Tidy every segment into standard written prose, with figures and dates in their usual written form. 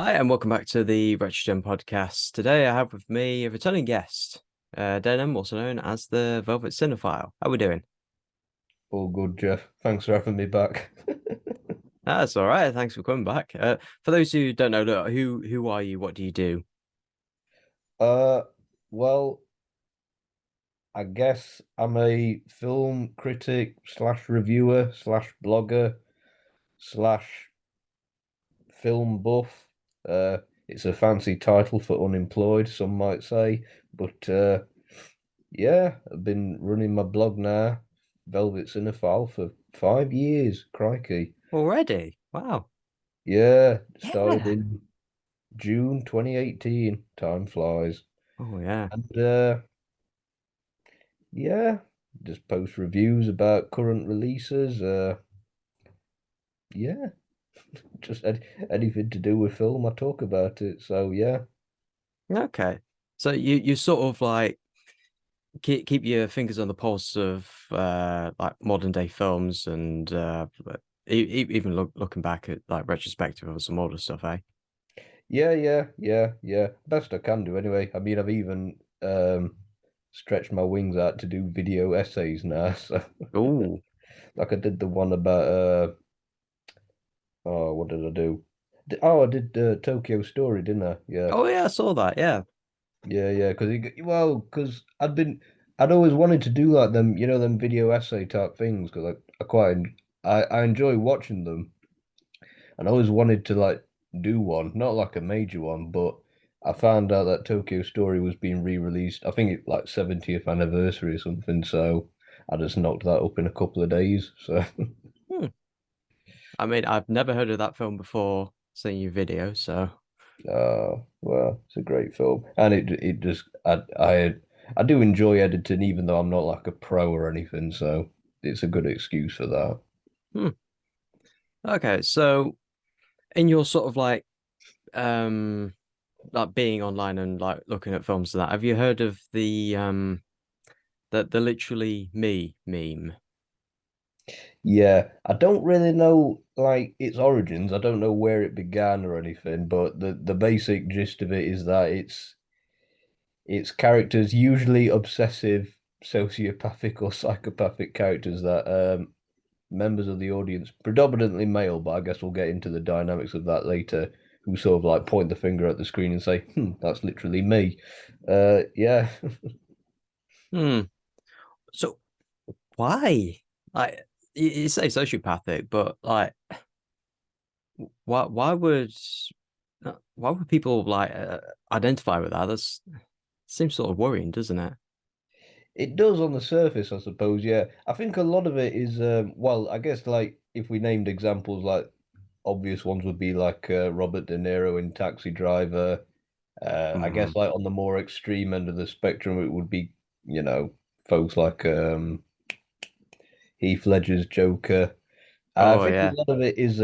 Hi, and welcome back to the Retrogen podcast. Today I have with me a returning guest, Denholm, also known as the Velvet Cinephile. How we doing? All good, Jeff. Thanks for having me back. That's all right. Thanks for coming back. For those who don't know, look, who are you? What do you do? Uh, well, I guess I'm a film critic slash reviewer slash blogger slash film buff. It's a fancy title for unemployed, some might say, but yeah, I've been running my blog now, Velvet Cinephile, for 5 years. Crikey. Already? Wow. Yeah, started Yeah. in June 2018. Time flies. Oh yeah. And yeah, just post reviews about current releases. Yeah, just anything to do with film, I talk about it. So yeah, Okay. So you sort of like keep your fingers on the pulse of like modern day films and even looking back at like retrospective of some older stuff, eh? yeah. Best I can do anyway. I mean, I've even stretched my wings out to do video essays now. So Oh. like I did the one about oh, what did I do? Oh, I did Tokyo Story, didn't I? Yeah. Oh yeah, I saw that. Yeah. Yeah, because because I'd always wanted to do like them, them video essay type things, because I enjoy watching them, and I always wanted to like do one, not like a major one, but I found out that Tokyo Story was being re-released. I think it's like 70th anniversary or something, so I just knocked that up in a couple of days. So, Hmm. I mean, I've never heard of that film before seeing your video, so well, it's a great film, and it just I do enjoy editing, even though I'm not like a pro or anything. So it's a good excuse for that. hmm. Okay. So in your sort of like being online and like looking at films and that, have you heard of the literally me meme? Yeah, I don't really know like its origins. I don't know where it began or anything, but the basic gist of it is that it's characters, usually obsessive, sociopathic or psychopathic characters that members of the audience, predominantly male, but I guess we'll get into the dynamics of that later, who sort of like point the finger at the screen and say, that's literally me. Yeah. Hmm. So why? Like you say sociopathic, but like why would people like identify with that? That's seems sort of worrying, doesn't it? It does on the surface, I suppose, yeah. I think a lot of it is, well, I guess like if we named examples, like obvious ones would be like Robert De Niro in Taxi Driver. I Hmm. guess like on the more extreme end of the spectrum, it would be, you know, folks like Heath Ledger's Joker. I Oh think a yeah. lot of it is,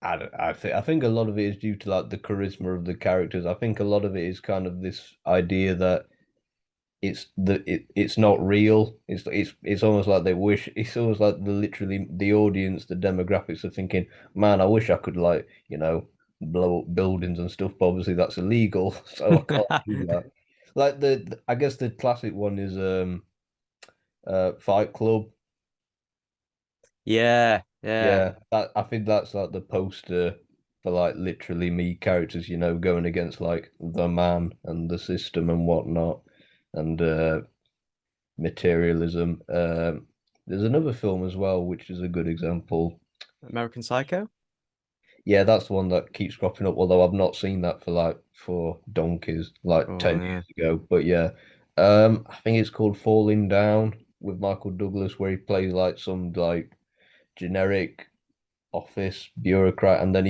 I think a lot of it is due to like the charisma of the characters. I think a lot of it is kind of this idea that it's not real. It's almost like they wish. It's almost like the audience, the demographics are thinking, man, I wish I could like blow up buildings and stuff. But obviously that's illegal, so I can't do that. Like I guess the classic one is Fight Club. Yeah, yeah. Yeah, I think that's like the poster for like literally me characters, going against like the man and the system and whatnot, and materialism. There's another film as well, which is a good example. American Psycho? Yeah, that's the one that keeps cropping up, although I've not seen that for donkeys, like Oh 10 yeah. years ago. But yeah, I think it's called Falling Down with Michael Douglas, where he plays like some like generic office bureaucrat, and then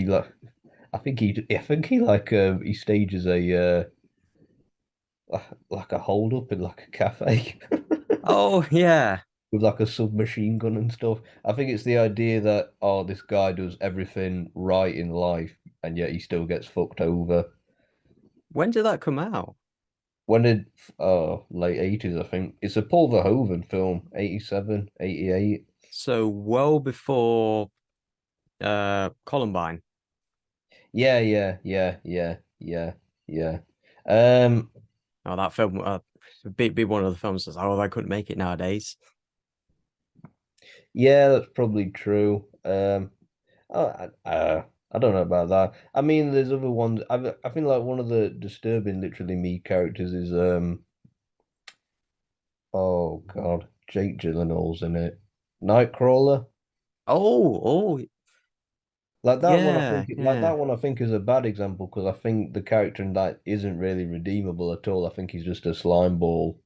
I think he stages a like a hold up in like a cafe. Oh yeah. With like a submachine gun and stuff. I think it's the idea that this guy does everything right in life and yet he still gets fucked over. When did that come out? When did late 80s, I think. It's a Paul Verhoeven film, 87, 88. So well before Columbine. Yeah, yeah, yeah, yeah, yeah, yeah. Um, Oh, that film, be one of the films that's, oh, I couldn't make it nowadays. yeah, that's probably true. I don't know about that. I mean, there's other ones. I feel like one of the disturbing, literally me characters is oh God, Jake Gyllenhaal's in it. Nightcrawler. Oh, oh, Like that one, yeah, that yeah. one I think is a bad example because I think the character in that isn't really redeemable at all. I think he's just a slime ball.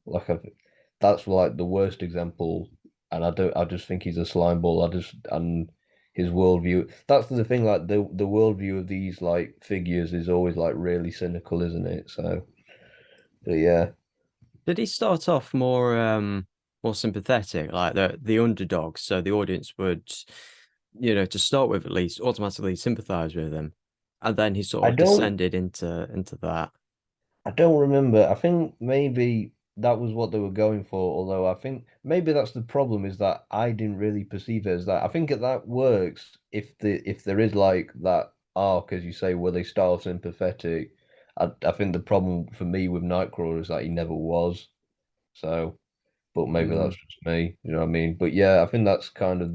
That's like the worst example, and I just think he's a slime ball. And his worldview. That's the thing. Like the worldview of these like figures is always like really cynical, isn't it? So, but yeah, Did he start off more sympathetic, like the underdog, so the audience would, to start with at least, automatically sympathize with him, and then he sort I of don't. descended into that. I don't remember. I think maybe that was what they were going for, although I think maybe that's the problem is that I didn't really perceive it as that. I think that works if there is like that arc, as you say, where they start sympathetic. I think the problem for me with Nightcrawler is that he never was. So, but maybe Mm, that's just me, you know what I mean? But yeah, I think that's kind of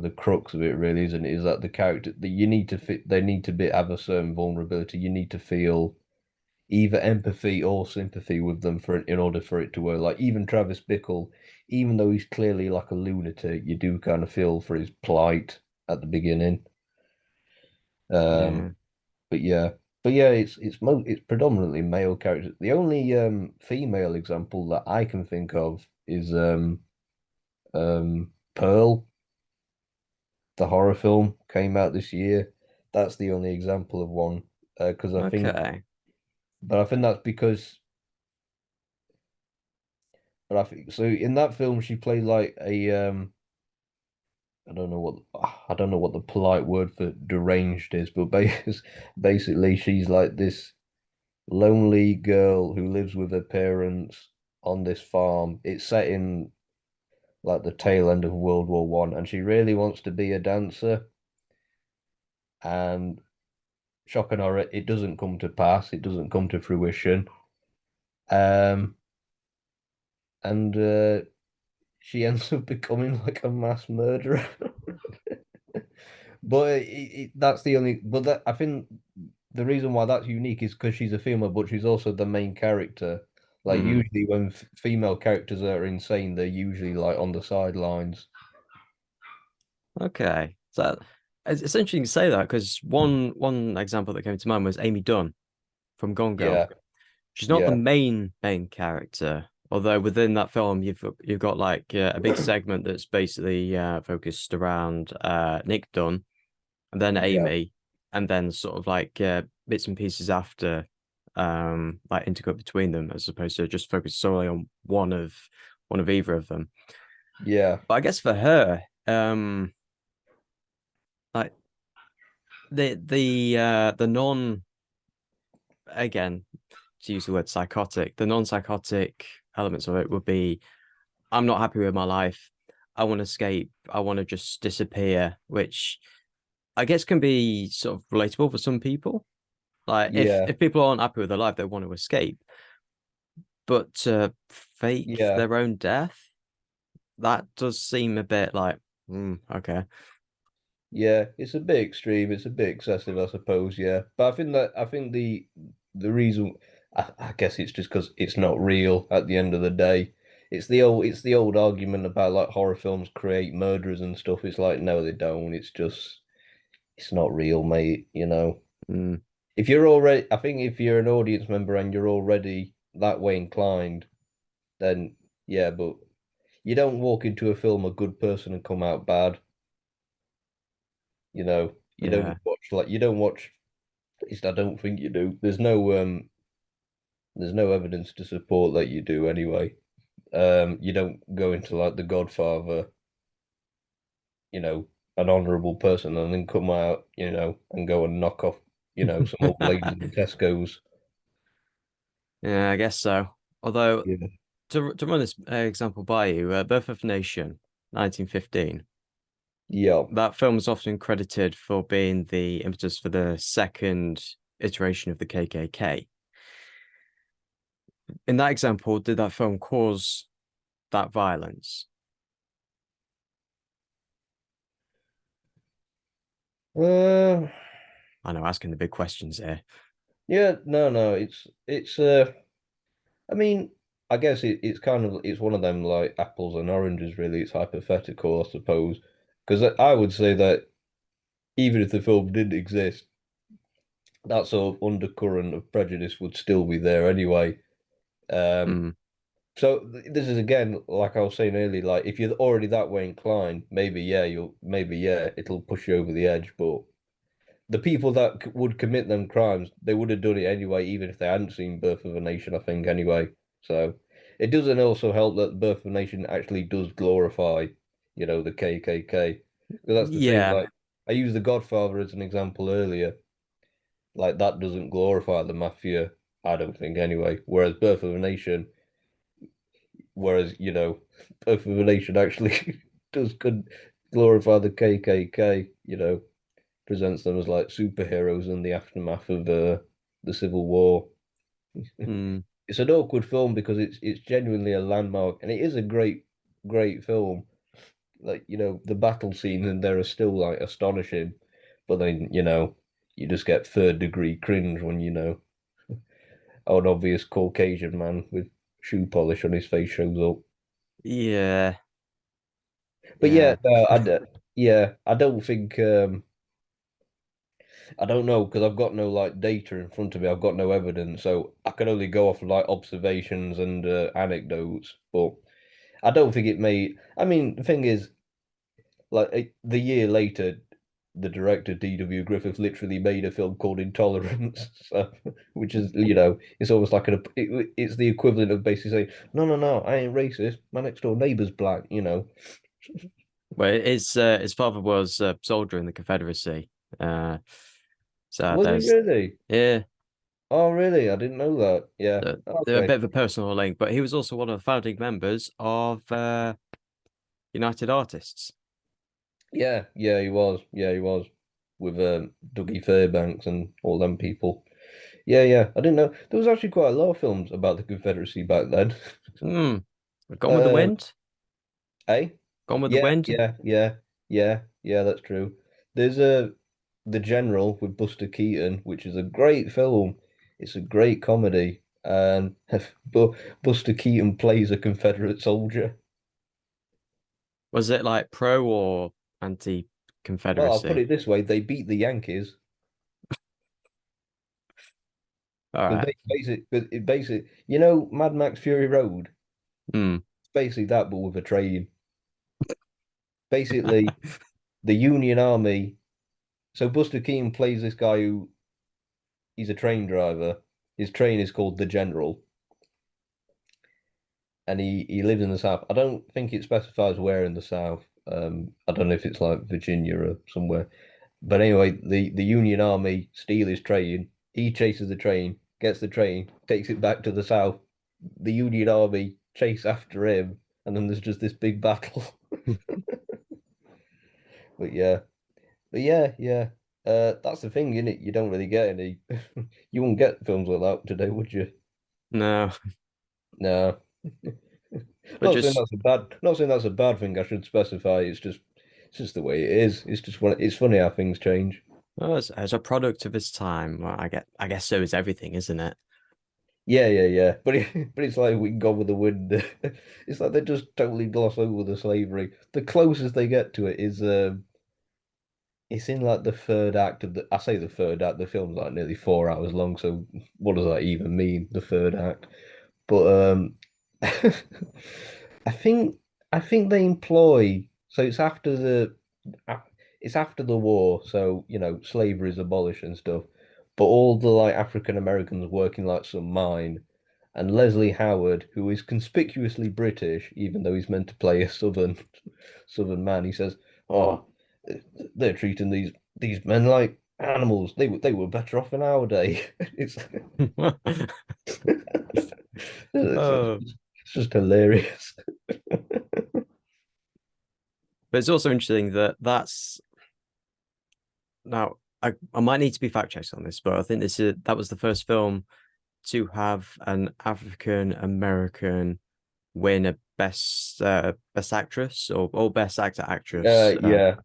the crux of it really, isn't it? Is that the character that you need to fit they need to have a certain vulnerability. You need to feel either empathy or sympathy with them for in order for it to work. Like even Travis Bickle, even though he's clearly like a lunatic, you do kind of feel for his plight at the beginning. Um, yeah. but yeah, it's predominantly male characters. The only female example that I can think of is Pearl, the horror film came out this year. That's the only example of one because Okay. I think that's because but I think so in that film she played like a I don't know what the polite word for deranged is, but basically she's like this lonely girl who lives with her parents on this farm. It's set in like the tail end of World War One, and she really wants to be a dancer. And shock and horror, it doesn't come to pass. It doesn't come to fruition. Um, and she ends up becoming like a mass murderer. But that's the only. But that I think the reason why that's unique is because she's a female, but she's also the main character. Like Mm, usually when female characters are insane, they're usually like on the sidelines. okay. So it's interesting to say that because one example that came to mind was Amy Dunn from Gone Girl. Yeah, She's not the yeah, main character, although within that film you've got like a big segment that's basically focused around Nick Dunn and then yeah, Amy, and then sort of like bits and pieces after like intercut between them as opposed to just focus solely on one of either of them. yeah, But I guess for her, like the non again to use the word psychotic, the non-psychotic elements of it would be I'm not happy with my life. I want to escape. I want to just disappear, which I guess can be sort of relatable for some people. Like yeah, if people aren't happy with their life, they want to escape. But to fake yeah. their own death, that does seem a bit like, okay. Yeah, it's a bit extreme. It's a bit excessive, I suppose. Yeah, but I think the reason I guess it's just because it's not real at the end of the day. It's the old argument about like horror films create murderers and stuff. It's like no, they don't. It's not real, mate. You know, Mm, if you're already, I think if you're an audience member and you're already that way inclined, then yeah, but you don't walk into a film a good person and come out bad. You know, yeah, you don't watch. At least I don't think you do. There's no evidence to support that you do anyway. You don't go into like The Godfather, you know, an honourable person and then come out, you know, and go and knock off, you know, some old ladies in Tesco's. yeah, I guess so. Although Yeah. to run this example by you, Birth of a Nation, 1915. Yeah. That film is often credited for being the impetus for the second iteration of the KKK. In that example, did that film cause that violence? Uh, I know, asking the big questions here. yeah, no, no, it's I mean, I guess it's kind of it's one of them like apples and oranges really. It's hypothetical, I suppose. Because I would say that even if the film didn't exist, that sort of undercurrent of prejudice would still be there anyway. Um, Mm, so this is again, like I was saying earlier, like if you're already that way inclined, maybe yeah, it'll push you over the edge. But the people that would commit them crimes, they would have done it anyway, even if they hadn't seen Birth of a Nation, I think, anyway. So it doesn't also help that Birth of a Nation actually does glorify, the KKK. Because that's the thing, yeah, like, I used The Godfather as an example earlier. Like, that doesn't glorify the mafia, I don't think, anyway. Whereas Birth of a Nation, Birth of a Nation actually could glorify the KKK, presents them as like superheroes in the aftermath of the Civil War. mm, It's an awkward film because it's genuinely a landmark, and it is a great film. Like the battle scenes in there are still like astonishing, but then you just get third degree cringe when an obvious Caucasian man with shoe polish on his face shows up. yeah, But yeah, yeah. no, yeah, I don't think I don't know because I've got no like data in front of me. I've got no evidence, so I can only go off of, like observations and anecdotes. But I don't think it may. I mean, the thing is, like the year later, the director D.W. Griffith literally made a film called Intolerance, so, which is it's almost like it's the equivalent of basically saying, no, no, no, I ain't racist. My next door neighbor's black. Well, his father was a soldier in the Confederacy. Uh, so Was he there's really? yeah, Oh, really? I didn't know that. Yeah. they're a Okay. bit of a personal link, but he was also one of the founding members of United Artists. Yeah, yeah, he was. Yeah, he was with Dougie Fairbanks and all them people. Yeah, yeah. I didn't know there was actually quite a lot of films about the Confederacy back then. Hmm. Gone with the Uh, Wind. eh? Gone with the Yeah, Wind. yeah, yeah, yeah, yeah. That's true. There's The General with Buster Keaton, which is a great film. It's a great comedy, and Buster Keaton plays a Confederate soldier. Was it like pro or Well, I'll put anti-Confederacy? it this way: they beat the Yankees. All Because right. basically, Mad Max Fury Road? Hmm. It's basically that, but with a train. Basically, the Union Army. So Buster Keaton plays this guy who he's a train driver. His train is called the General, and he lives in the South. I don't think it specifies where in the South. I don't know if it's like Virginia or somewhere. But anyway, the Union Army steal his train. He chases the train, gets the train, takes it back to the South. The Union Army chase after him, and then there's just this big battle. But yeah, yeah. That's the thing, isn't it? You don't really get any. You wouldn't get films like that today, would you? No, No. but just Not saying that's a bad thing. I should specify. It's just the way it is. It's just it's funny how things change. as a product of its time. Well, I guess so is everything, isn't it? Yeah, yeah, yeah. But it's like we can go with the wind. It's like they just totally gloss over the slavery. The closest they get to it is it's in like the third act of the. I say the third act. The film's like nearly 4 hours long. So what does that even mean? The third act. But I think I think they employ. So it's after the war. So slavery is abolished and stuff. But all the like African Americans work in like some mine, and Leslie Howard, who is conspicuously British, even though he's meant to play a Southern man, he says, "Oh, they're treating these men like animals. They were better off in our day." It's it's Oh, just, it's just hilarious. But it's also interesting that that's now I might need to be fact checked on this, but I think that was the first film to have an African American win a best actress or best actor actress. Yeah.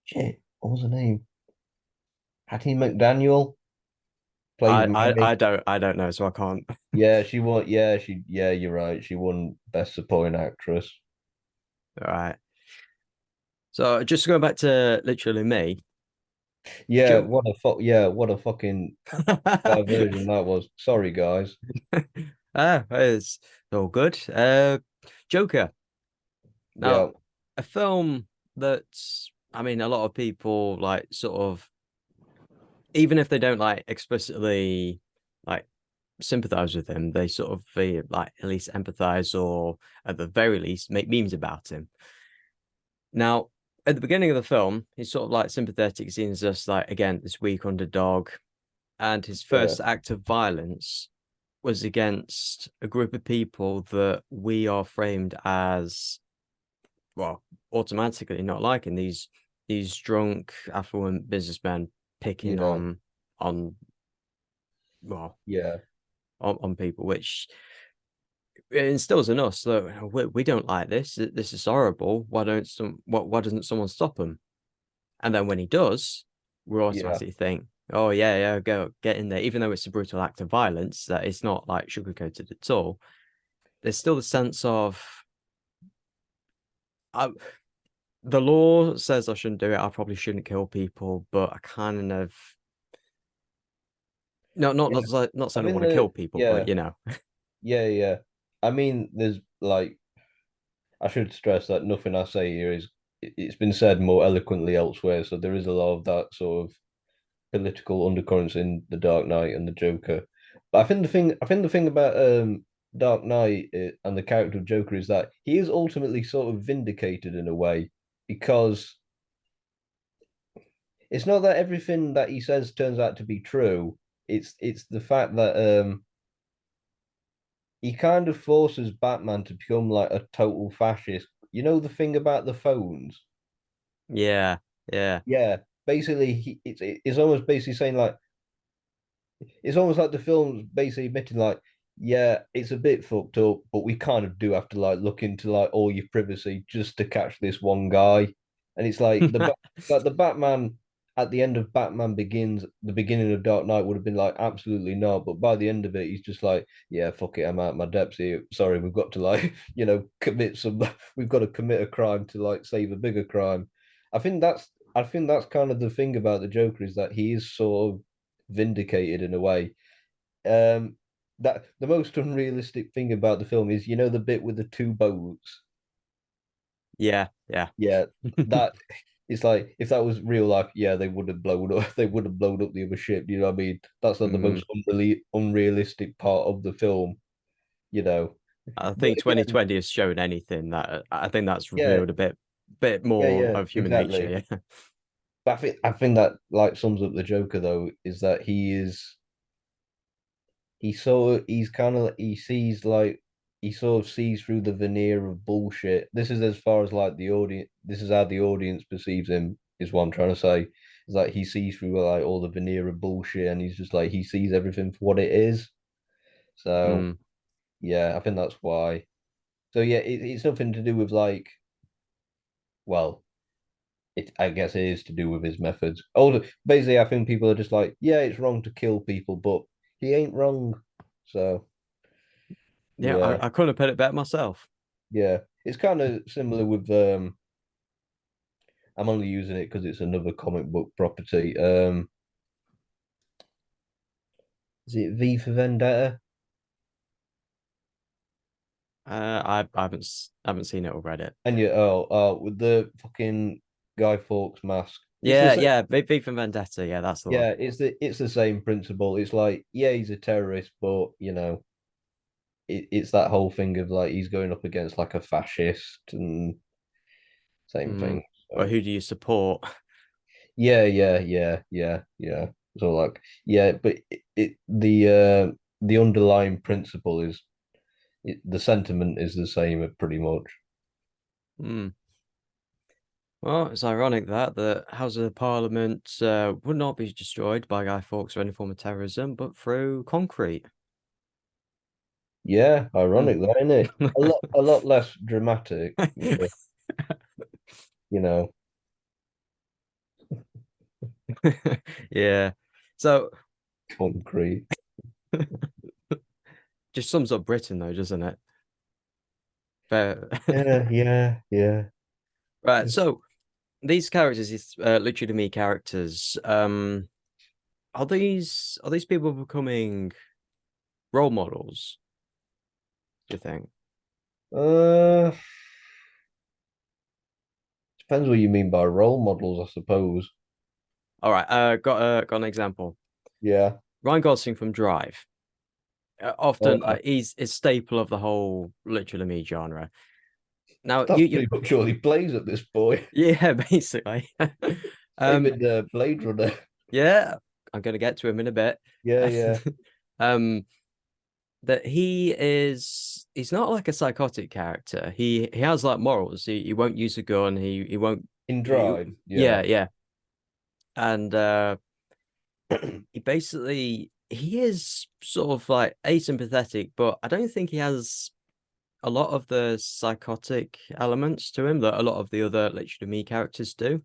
Shit, what was her name? Hattie McDaniel played Maggie. I don't know, so I can't. Yeah, she won. Yeah, you're right. She won Best Supporting Actress. All right. So just going back to literally me, Yeah, Joe. what a what a fucking version that was. Sorry, guys. It's all good. Joker. Now, Yeah, a film that's, I mean, a lot of people like sort of, even if they don't like explicitly like sympathize with him, they sort of like at least empathize or at the very least make memes about him. Now, at the beginning of the film, he's sort of like sympathetic, seen as just like again this weak underdog, and his yeah, first act of violence was against a group of people that we are framed as well automatically not liking these drunk affluent businessmen picking yeah, on well yeah, on people, which it instills in us that we don't like this. This is horrible. Why doesn't someone stop him? And then when he does, we yeah, automatically think, oh yeah, yeah, go get in there. Even though it's a brutal act of violence, that it's not like sugarcoated at all. There's still the sense of I, the law says I shouldn't do it. I probably shouldn't kill people, but I kind of yeah. not I saying I think want to kill the people, but yeah, you know, yeah. I mean, there's like I should stress that nothing I say here is it's been said more eloquently elsewhere. So there is a lot of that sort of political undercurrents in the Dark Knight and the Joker. But I think the thing about Dark Knight and the character of Joker is that he is ultimately sort of vindicated in a way because it's not that everything that he says turns out to be true. It's the fact that he kind of forces Batman to become like a total fascist. You know the thing about the phones? yeah, yeah, Yeah, basically it's almost basically saying like it's almost like the film's basically admitting like, yeah, it's a bit fucked up, but we kind of do have to like look into like all your privacy just to catch this one guy. And it's like the Batman at the end of Batman Begins, the beginning of Dark Knight would have been like absolutely not, but by the end of it, he's just like, yeah, fuck it, I'm out my depths here. Sorry, we've got to like, commit some, we've got to commit a crime to like save a bigger crime. I think that's I think that's kind of the thing about the Joker is that he is sort of vindicated in a way. Um, that the most unrealistic thing about the film is, the bit with the two boats. yeah, yeah. Yeah, that it's like if that was real life, yeah, they would have blown up. They would have blown up the other ship. You know what I mean? That's like the Mm. most unrealistic part of the film. You know, I but think again, 2020 has shown anything that I think that's yeah, revealed a bit more yeah, of human exactly. nature. Yeah. But I think that like sums up the Joker though is that he's kind of he sees like he sort of sees through the veneer of bullshit. This is as far as like the audience. This is how the audience perceives him. Is what I'm trying to say. Is like he sees through like all the veneer of bullshit, and he's just like he sees everything for what it is. So Mm. yeah, I think that's why. So yeah, it's nothing to do with like well, I guess it is to do with his methods. Also, basically, I think people are just like, yeah, it's wrong to kill people, but he ain't wrong. So Yeah, yeah. I couldn't have put it better myself. Yeah, it's kind of similar with I'm only using it because it's another comic book property. Is it V for Vendetta? I haven't seen it or read it. And yeah, with the fucking Guy Fawkes mask. It's the Yeah, same. yeah, V for Vendetta. Yeah, that's the one. Yeah, it's the same principle. It's like, yeah, he's a terrorist, but it's that whole thing of like he's going up against like a fascist and same Mm. thing. But So who do you support? yeah. So like, yeah, but the underlying principle is the sentiment is the same pretty much. Hmm. Well, it's ironic that the House of Parliament would not be destroyed by Guy Fawkes or any form of terrorism, but through concrete. Yeah, Hmm. ironic that, isn't it? A lot less dramatic, but you know, Yeah. So concrete. just sums up Britain though, doesn't it? Fair. Yeah, yeah, yeah. Right. So these characters, these literally me characters, are these people becoming role models, do you think? Uh, Depends what you mean by role models, I suppose. All right, got an example. Yeah. Ryan Gosling from Drive. Often Uh, he's a staple of the whole literally me genre. Now that's pretty much all he plays at this point. yeah, basically. Same um in Blade Runner. yeah, I'm gonna get to him in a bit. Yeah, yeah. um that he's not like a psychotic character. He has like morals. He won't use a gun. He won't In he, Drive, yeah, yeah. yeah. And he is sort of like asympathetic, but I don't think he has a lot of the psychotic elements to him that a lot of the other literally me characters do.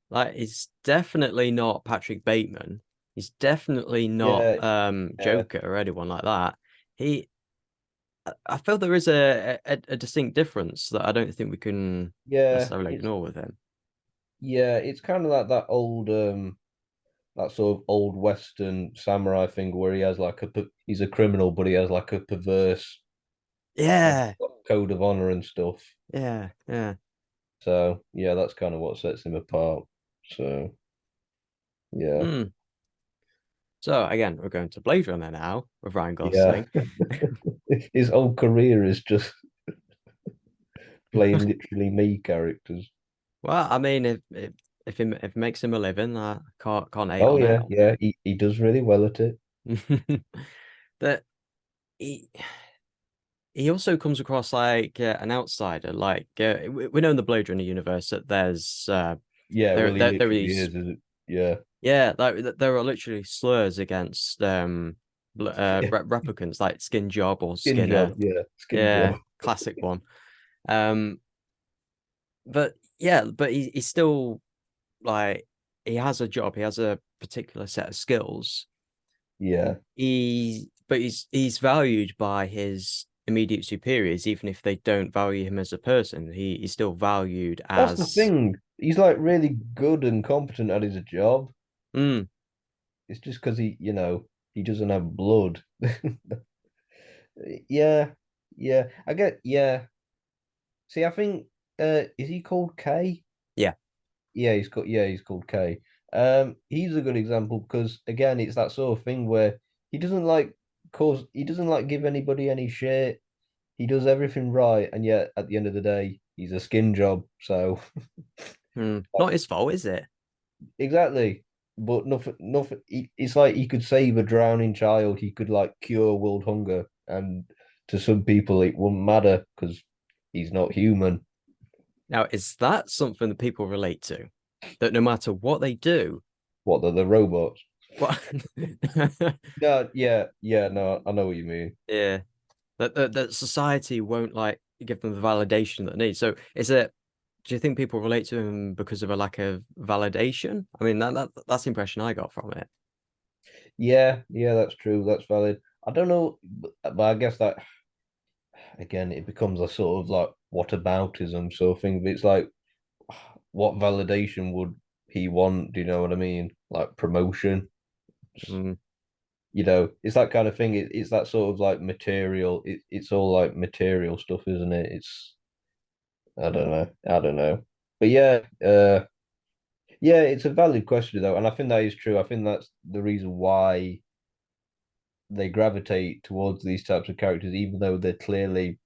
Like he's definitely not Patrick Bateman. He's definitely not Yeah, yeah, Joker or anyone like that. He I feel there is a distinct difference that I don't think we can yeah. necessarily ignore with him. It's kind of like that old that sort of old Western samurai thing where he has like he's a criminal, but he has like a perverse Yeah, code of honor and stuff. yeah, yeah. So yeah, that's kind of what sets him apart. So yeah, Hmm. So again, we're going to Blade Runner now with Ryan yeah. Gosling. His whole career is just playing literally me characters. Well, I mean, if it makes him a living, I can't hate Oh on it. yeah, yeah. He does really well at it. That he he also comes across like an outsider. Like we know in the Blade Runner universe that Yeah, well, he there are literally these is, isn't it? Yeah. yeah like there are literally slurs against Yeah. replicants like skin job or Skin Skinner. job, yeah, skin Yeah, job. classic one. Um, but yeah, but he's still like he has a job, he has a particular set of skills. Yeah. He's valued by his immediate superiors, even if they don't value him as a person. He's still valued That's the as thing. He's like really good and competent at his job. mm, It's just because he doesn't have blood. Yeah, yeah. Yeah. See, I think is he called K? yeah. He's called K. He's a good example because again, it's that sort of thing where he doesn't like he doesn't like give anybody any shit. He does everything right, and yet at the end of the day, he's a skin job. So Not his fault, is it? exactly. But nothing. It's like he could save a drowning child. He could like cure world hunger, and to some people, it wouldn't matter because he's not human. Now, is that something that people relate to? That no matter what they do, What, the robots? what No, yeah, yeah, no, I know what you mean. yeah, that society won't like give them the validation that they need. So is it do you think people relate to him because of a lack of validation? I mean, that's the impression I got from it. Yeah, yeah, that's true. That's valid. I don't know, but I guess that again, it becomes a sort of like whataboutism sort of thing. But it's like, what validation would he want? Do you know what I mean? Like promotion. Mm, It's that kind of thing. It's that sort of like material. It's all like material stuff, isn't it? I don't know. I don't know. But yeah, yeah, it's a valid question though, and I think that is true. I think that's the reason why they gravitate towards these types of characters, even though they're clearly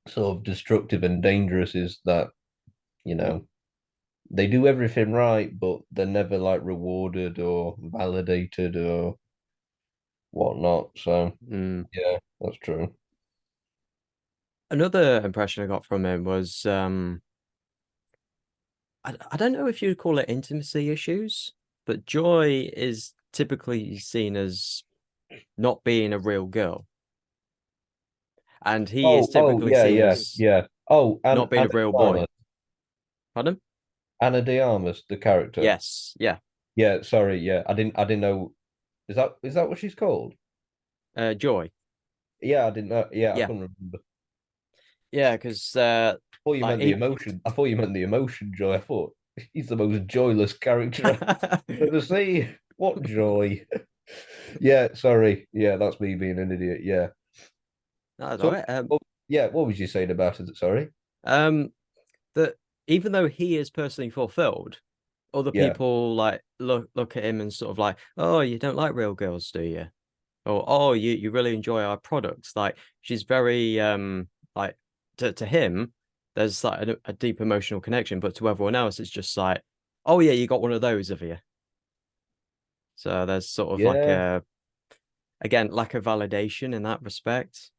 sort of destructive and dangerous, is that, you know, they do everything right, but they're never like rewarded or validated or whatnot. So mm. yeah, that's true. Another impression I got from him was I don't know if you'd call it intimacy issues, but Joy is typically seen as not being a real girl, and he is Oh, typically yeah, seen yeah, as yeah. Oh, and not being Anna a real de boy. Armas, Pardon? Anna de Armas, the character. Yes, yeah. Yeah, sorry, yeah. I didn't know. Is that what she's called? Joy. Yeah, I didn't know. Yeah, I Yeah, couldn't remember. yeah, because I thought you like meant the he emotion. I thought you meant the emotion, Joy. I thought he's the most joyless character I've ever seen. What joy? Yeah, sorry. Yeah, that's me being an idiot. Yeah. That's all So, right. yeah, what was you saying about it? Sorry. Um, that even though he is personally fulfilled, other Yeah. people like look at him and sort of like, oh, you don't like real girls, do you? Or oh, you really enjoy our products. Like she's very like to him, there's like a deep emotional connection, but to everyone else, it's just like, oh yeah, you got one of those, have you? So there's sort of like Yeah. a again lack of validation in that respect.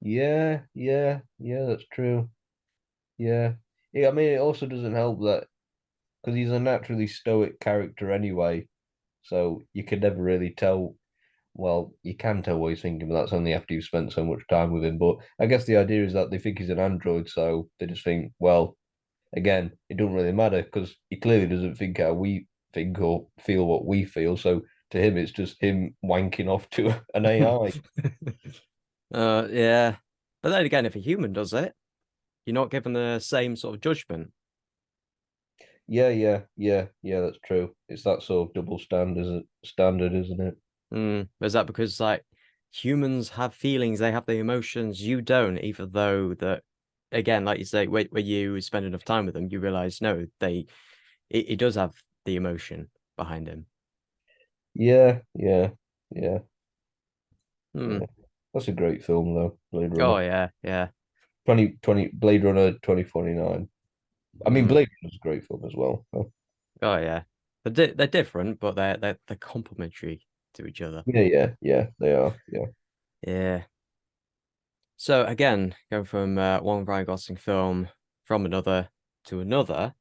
Yeah. Yeah. Yeah, that's true. Yeah. Yeah, I mean, it also doesn't help that because he's a naturally stoic character anyway. So you could never really tell. Well, you can tell what he's thinking, but that's only after you've spent so much time with him. But I guess the idea is that they think he's an android, so they just think, well, again, it doesn't really matter because he clearly doesn't think how we think or feel what we feel. So to him, it's just him wanking off to an AI. Yeah. But then again, if a human does it, you're not given the same sort of judgment. Yeah, yeah, yeah, yeah. That's true. It's that sort of double standard, isn't it? Is that because like humans have feelings, they have the emotions, you don't, even though that again, like you say, when you spend enough time with them, you realize no, it does have the emotion behind him. Yeah, yeah, yeah, Hmm. yeah. That's a great film, though. Blade Oh Runner yeah, yeah. 2020, Blade Runner 2049. I mean, Mm. Blade Runner's a great film as well. Oh, Oh yeah. They're different, but they're complementary to each other. yeah, yeah, yeah. They are. Yeah, Yeah. So again, going from one Ryan Gosling film from another to another,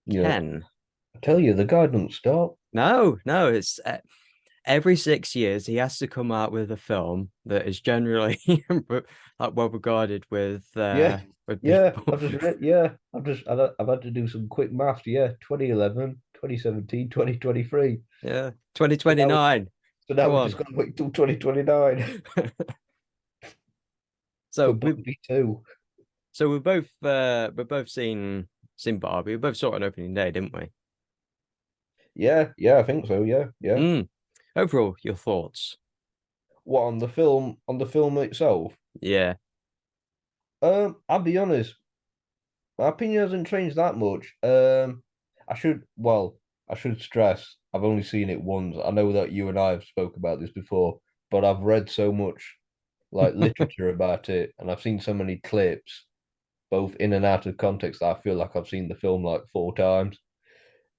yeah. Ken. I tell you, the guy doesn't stop. No, no, it's every 6 years he has to come out with a film that is generally like well regarded Yeah, with yeah. people. I've just read. Yeah, I've had to do some quick maths. Yeah, 2011, 2017, 2023. Yeah, So now, 2029. so now Come we've just on. got to wait till 2029 So for we Barbie 2. we've both seen Barbie. We both saw it on opening day, didn't we? Yeah, yeah, I think so. Yeah, yeah. Mm. Overall, your thoughts? What on the film? On the film itself? Yeah. I'll be honest. My opinion hasn't changed that much. I should stress I've only seen it once. I know that you and I have spoke about this before, but I've read so much like literature about it, and I've seen so many clips, both in and out of context, that I feel like I've seen the film like 4 times.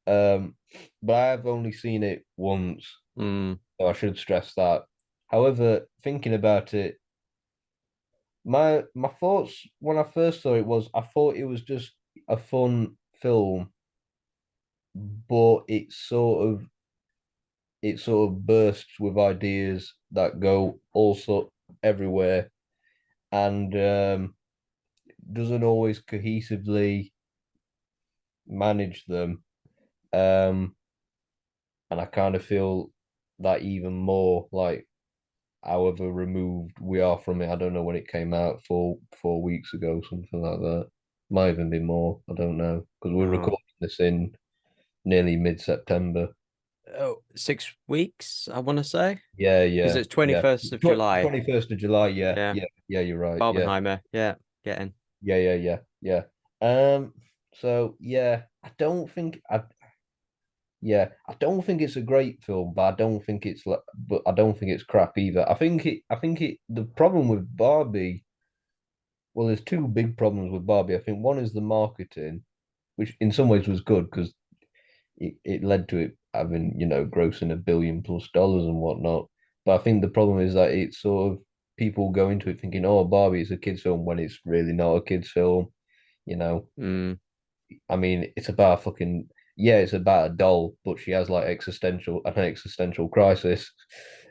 Um, but I've only seen it once, Mm. so I should stress that. However, thinking about it, my thoughts when I first saw it was I thought it was just a fun film, but it sort of bursts with ideas that go also everywhere and doesn't always cohesively manage them. Um, and I kind of feel that even more like however removed we are from it. I don't know when it came out, 4 weeks ago, something like that. Might even be more. I don't know because we're Oh. recording this in nearly mid-September. Oh, 6 weeks, I want to say, Yeah, because yeah, it's yeah. 21st of July. 21st of July. Yeah, Yeah, yeah, yeah. You're right. Yeah, Barbenheimer. Yeah, getting. yeah, yeah, yeah, yeah. Um. So yeah, I don't think it's a great film, but I don't think it's crap either. I think it. The problem with Barbie, well, there's two big problems with Barbie. I think one is the marketing, which in some ways was good because it led to it having, grossing $1 billion plus and whatnot. But I think the problem is that it's sort of people go into it thinking, "Oh, Barbie is a kids' film," when it's really not a kids' film. You know, Mm. I mean, it's about fucking yeah, it's about a doll, but she has like an existential crisis.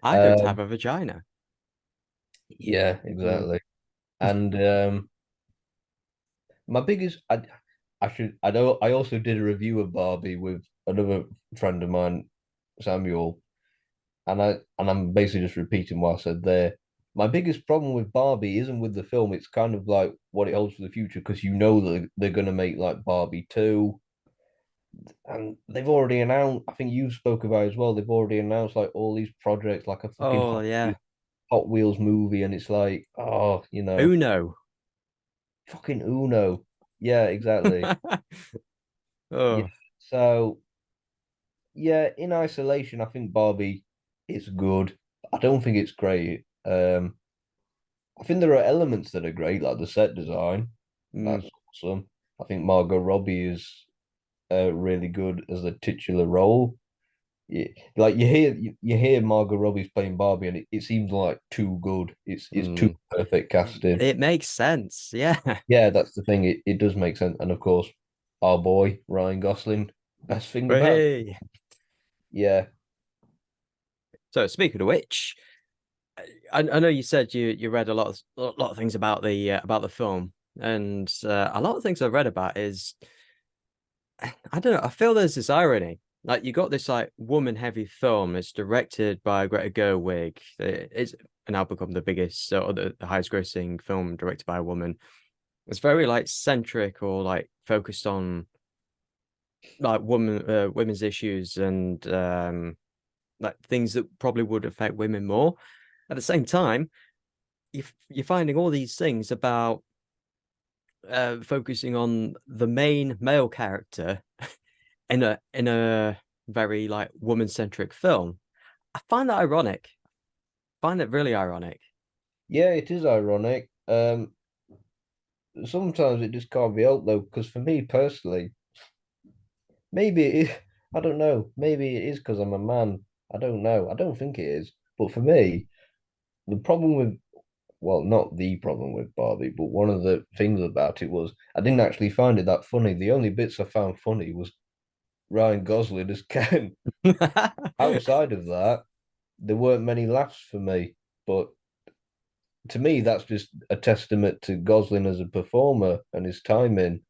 I don't have Um, a vagina. yeah, Mm. exactly. And my biggest, I know I also did a review of Barbie with another friend of mine, Samuel, and I'm basically just repeating what I said there. My biggest problem with Barbie isn't with the film; it's kind of like what it holds for the future because you know that they're gonna make like Barbie 2, and they've already announced. I think you spoke about it as well. They've already announced like all these projects, like a fucking Oh yeah. Hot Wheels movie, and it's like, oh, Uno. fucking Uno. Yeah, exactly. Yeah. Oh. So yeah, in isolation, I think Barbie is good. I don't think it's great. I think there are elements that are great, like the set design. Mm. That's awesome. I think Margot Robbie is really good as the titular role. Yeah, like you hear Margot Robbie's playing Barbie, and it seems like too good. It's too Mm. perfect casting. It makes sense. Yeah. Yeah, that's the thing. It does make sense. And of course, our boy Ryan Gosling, best thing But about it. hey. Yeah, So speaking of which, I know you said you read a lot of things about the film, and a lot of things I've read about is I don't know. I feel there's this irony. Like you got this like woman-heavy film. It's directed by Greta Gerwig. It's now become the biggest or the highest-grossing film directed by a woman. It's very like centric or like focused on like women's issues and like things that probably would affect women more. At the same time, you're finding all these things about focusing on the main male character in a very like woman-centric film. I find that ironic. Find it really ironic. yeah, it is ironic. Sometimes it just can't be helped though, because for me personally, maybe it is, I don't know. Maybe it is because I'm a man. I don't know. I don't think it is. But for me, the problem with, well, not the problem with Barbie, but one of the things about it was I didn't actually find it that funny. The only bits I found funny was Ryan Gosling as Ken. Outside of that, there weren't many laughs for me. But to me, that's just a testament to Gosling as a performer and his timing,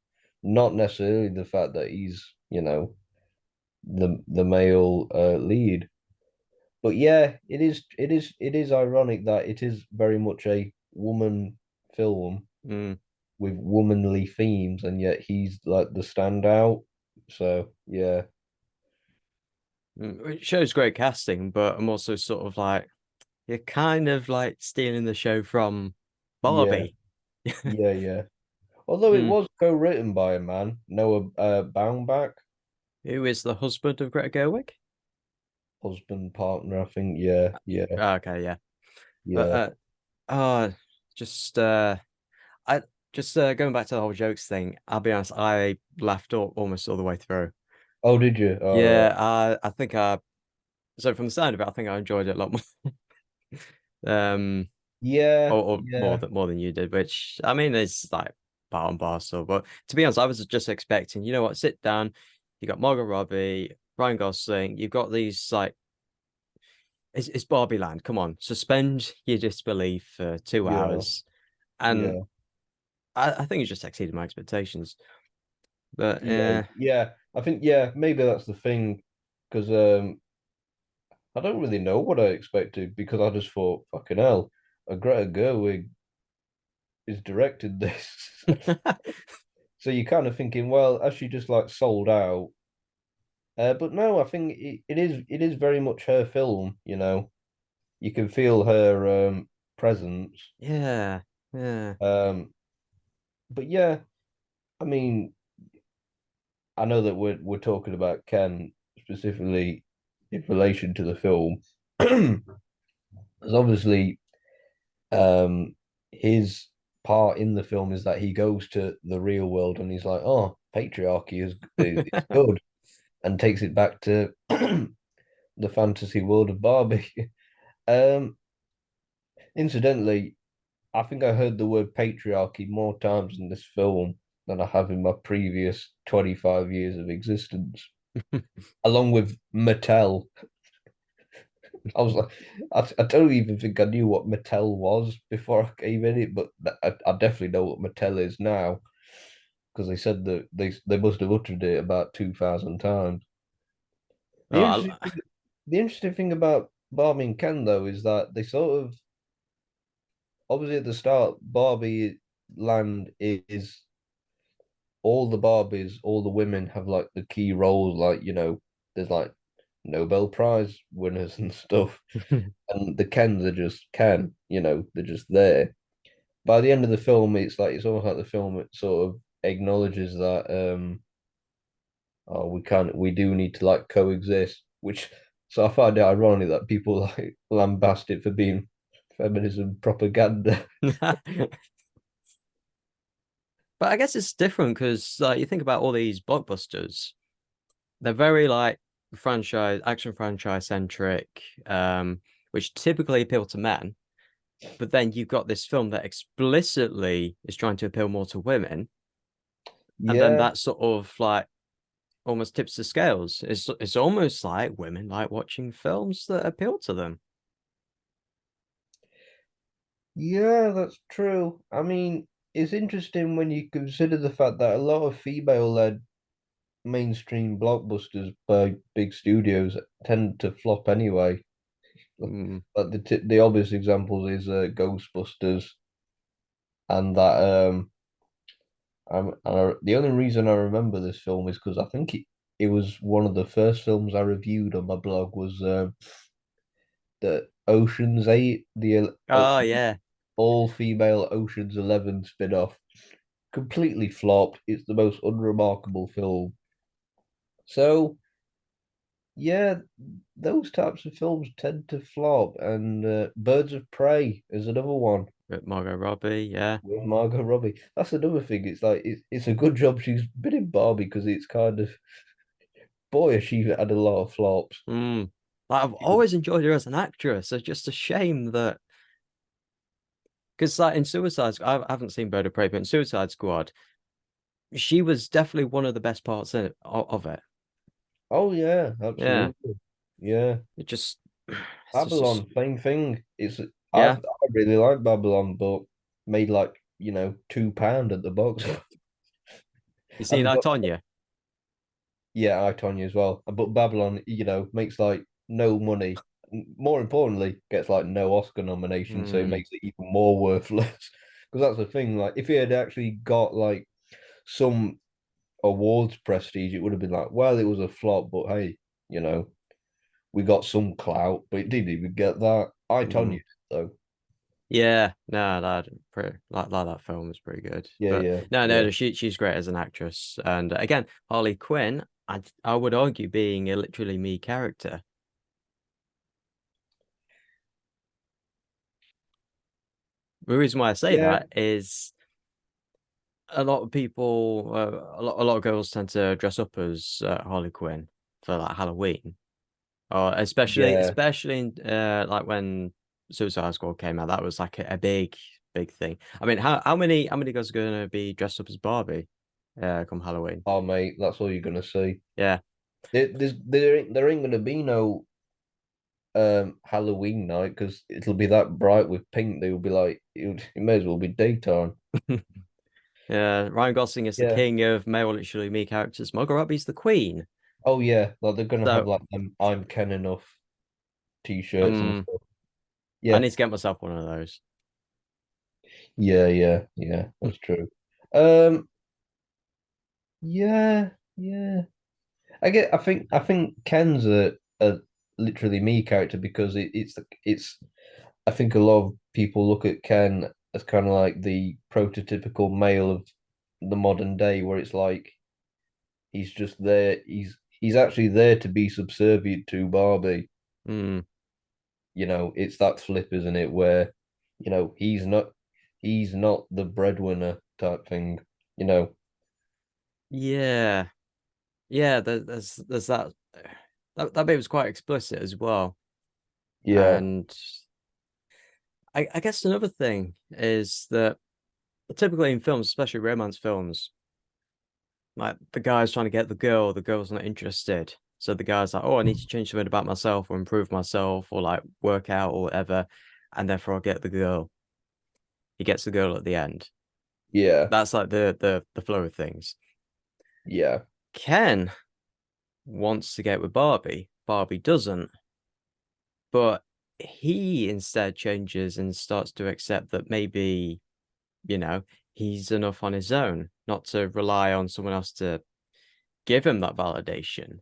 not necessarily the fact that he's, the male lead. But yeah, it is ironic that it is very much a woman film Mm, with womanly themes, and yet he's like the standout. So yeah, it shows great casting, but I'm also sort of like you're kind of like stealing the show from yeah, Barbie. yeah. Although it Mm. was co-written by a man, Noah Baumbach, Who is the husband of Greta Gerwig? husband, partner, I think. Yeah, yeah, Okay, yeah. But yeah. uh just I just going back to the whole jokes thing, I'll be honest, I laughed almost all the way through. Oh, did you? All right. Yeah, I think so from the sound of it, I think I enjoyed it a lot more. Um Yeah, or more yeah, than you did, which I mean it's like part and parcel. But to be honest, I was just expecting, you know what, sit down, you got Margot Robbie, Ryan Gosling, you've got these like it's Barbie Land. Come on, suspend your disbelief for two yeah, hours. And yeah, I think it just exceeded my expectations. But yeah, yeah. I think yeah, maybe that's the thing, because I don't really know what I expected because I just thought, fucking hell, a Greta Gerwig is directed this. So you're kind of thinking, well, has she just like sold out? But no, I think it is very much her film, you know. You can feel her presence. yeah, yeah. Um, but yeah, I mean, I know that we're talking about Ken specifically in relation to the film. Because obviously, um, his part in the film is that he goes to the real world and he's like, "Oh, patriarchy is good," and takes it back to the fantasy world of Barbie. Um, Incidentally, I think I heard the word patriarchy more times in this film than I have in my previous 25 years of existence, along with Mattel. I was like, I don't even think I knew what Mattel was before I came in it, but I definitely know what Mattel is now because they said that they must have uttered it about 2,000 times. The Oh, interesting thing, the interesting thing about Barbie and Ken though is that they sort of obviously at the start Barbie land is all the Barbies, all the women have like the key roles, like there's like Nobel Prize winners and stuff, and the Kens are just Ken, they're just there. By the end of the film, it's almost like the film it sort of acknowledges that oh we do need to like coexist, which so I find it ironic that people like lambast it for being feminism propaganda. but I guess it's different because you think about all these blockbusters, they're very like action franchise centric, which typically appeal to men. But then you've got this film that explicitly is trying to appeal more to women, and then Yeah, that sort of like almost tips the scales. It's almost like women like watching films that appeal to them. yeah, that's true. I mean, it's interesting when you consider the fact that a lot of female-led mainstream blockbusters by big studios tend to flop anyway. Mm. Like the obvious examples is Ghostbusters and that the only reason I remember this film is because I think it was one of the first films I reviewed on my blog was the Ocean's 8, Oh yeah, all female Ocean's 11 spin-off. Completely flopped. It's the most unremarkable film. So yeah, those types of films tend to flop, and Birds of Prey is another one with Margot Robbie. Yeah. with Margot Robbie. That's another thing. It's like it's a good job she's been in Barbie because it's kind of boy, has she had a lot of flops. Mm. Like, I've always enjoyed her as an actress. It's just a shame that because like in I haven't seen Bird of Prey, but in Suicide Squad, she was definitely one of the best parts of it. Oh yeah, Yeah, absolutely. Yeah, it just it's just Babylon, same thing. yeah. I really like Babylon, but made like £2 at the box. You seen And I, but Tonya? yeah, I Tonya as well. But Babylon, makes like no money. More importantly, gets like no Oscar nomination, so it Hmm. makes it even more worthless. Because that's the thing. Like, if he had actually got like some awards prestige, it would have been like, well, it was a flop, but hey, you know, we got some clout, but it didn't even get that. I Hmm. Tonya, though. Yeah, no, that pretty like that film was pretty good. Yeah, But yeah, no, yeah, no, she's great as an actress. And again, Harley Quinn, I would argue being a literally me character. The reason why I say yeah. that is a lot of people, a lot of girls tend to dress up as Harley Quinn for like Halloween, or Yeah. especially in, like when Suicide Squad came out, that was like a big thing. I mean, how many girls are going to be dressed up as Barbie, come Halloween? Oh, mate, that's all you're gonna see. Yeah. There ain't gonna be no Halloween night because it'll be that bright with pink. They will be like, it may as well be daytime. Yeah, Ryan Gosling is the Yeah. king of male literally me characters. Margot Robbie's the queen. Oh yeah, like they're gonna have So, like them I'm Ken enough t-shirts and um, stuff. I Yeah, need to get myself one of those. yeah, that's true. Um, yeah, yeah. I think Ken's a literally me character because it's I think a lot of people look at Ken as kind of like the prototypical male of the modern day, where it's like he's just there. He's actually there to be subservient to Barbie. Mm. It's that flip, isn't it? Where, he's not the breadwinner type thing. You know, Yeah. Yeah, there's that bit was quite explicit as well. yeah, And I guess another thing is that typically in films, especially romance films, like the guy's trying to get the girl's not interested. So the guy's like, oh, I need to change something about myself or improve myself or like work out or whatever, and therefore I'll get the girl. He gets the girl at the end. Yeah, That's like the flow of things. yeah, Ken wants to get with Barbie. Barbie doesn't, but he instead changes and starts to accept that maybe, you know, he's enough on his own, not to rely on someone else to give him that validation.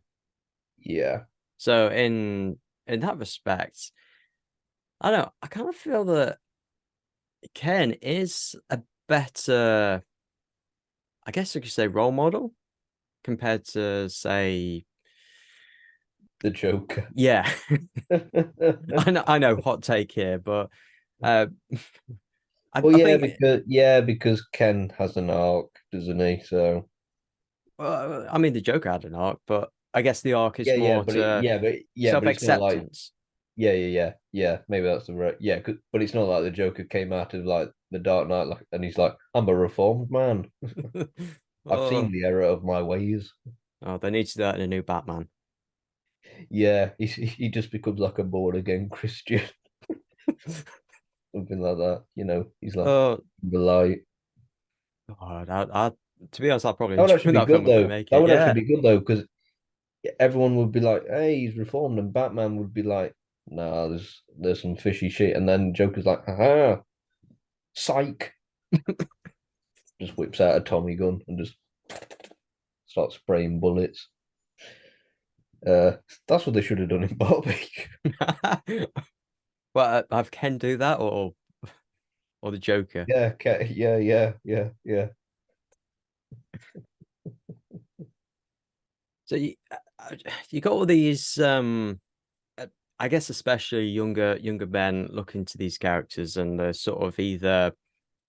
yeah. So in that respect, I don't know, I kind of feel that Ken is a better, I guess you could say, role model compared to say, The Joker. yeah, I know, hot take here, but uh, Well, I think, yeah, because Ken has an arc, doesn't he? So well, I mean, the Joker had an arc, but I guess the arc is more to but it's not like self-acceptance. yeah. Maybe that's the right but it's not like the Joker came out of like the Dark Knight like, and he's like, I'm a reformed man. I've seen Oh, the error of my ways. oh, they need to do that in a new Batman. Yeah, he just becomes like a born again Christian, something like that. He's like Oh, the light. God, to be honest, I'd probably That would enjoy actually be that film good if they though. make That it. would actually Yeah. be good though, because everyone would be like, "Hey, he's reformed," and Batman would be like, "Nah, there's some fishy shit." And then Joker's like, "Haha, psych!" Just whips out a Tommy gun and just starts spraying bullets. Uh, that's what they should have done in Barbie. Well, have Ken do that or the Joker? Yeah, okay, yeah. So you got all these uh, I guess especially younger men looking to these characters and they're sort of either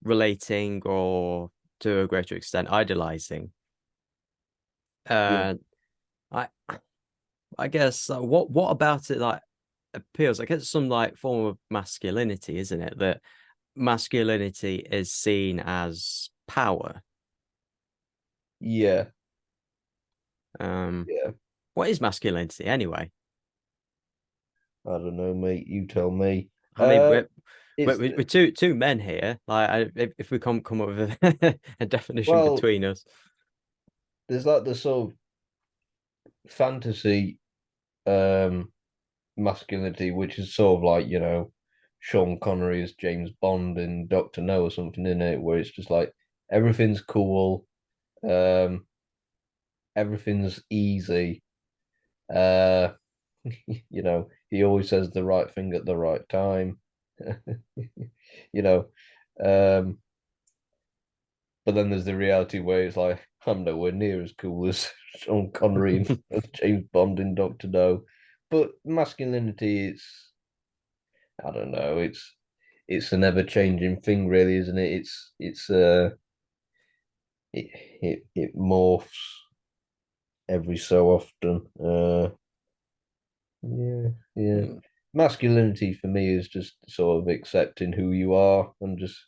relating or to a greater extent idolizing. Yeah, Uh I I guess what about it like appeals? I guess some like form of masculinity, isn't it? That masculinity is seen as power. yeah, Um, yeah. what is masculinity anyway? I don't know, mate. You tell me. I mean, Uh, it's we're two men here. Like, if we come up with a definition well, between us, there's like the sort of fantasy um masculinity, which is sort of like, Sean Connery as James Bond in Doctor No or something in it, where it's just like everything's cool, um, everything's easy. Uh, he always says the right thing at the right time. you know, um, but then there's the reality where it's like I'm nowhere near as cool as Sean Connery and as James Bond in Doctor No. But masculinity, I don't know, it's an ever changing thing, really, isn't it? It morphs every so often. Yeah, yeah. mm, Masculinity for me is just sort of accepting who you are and just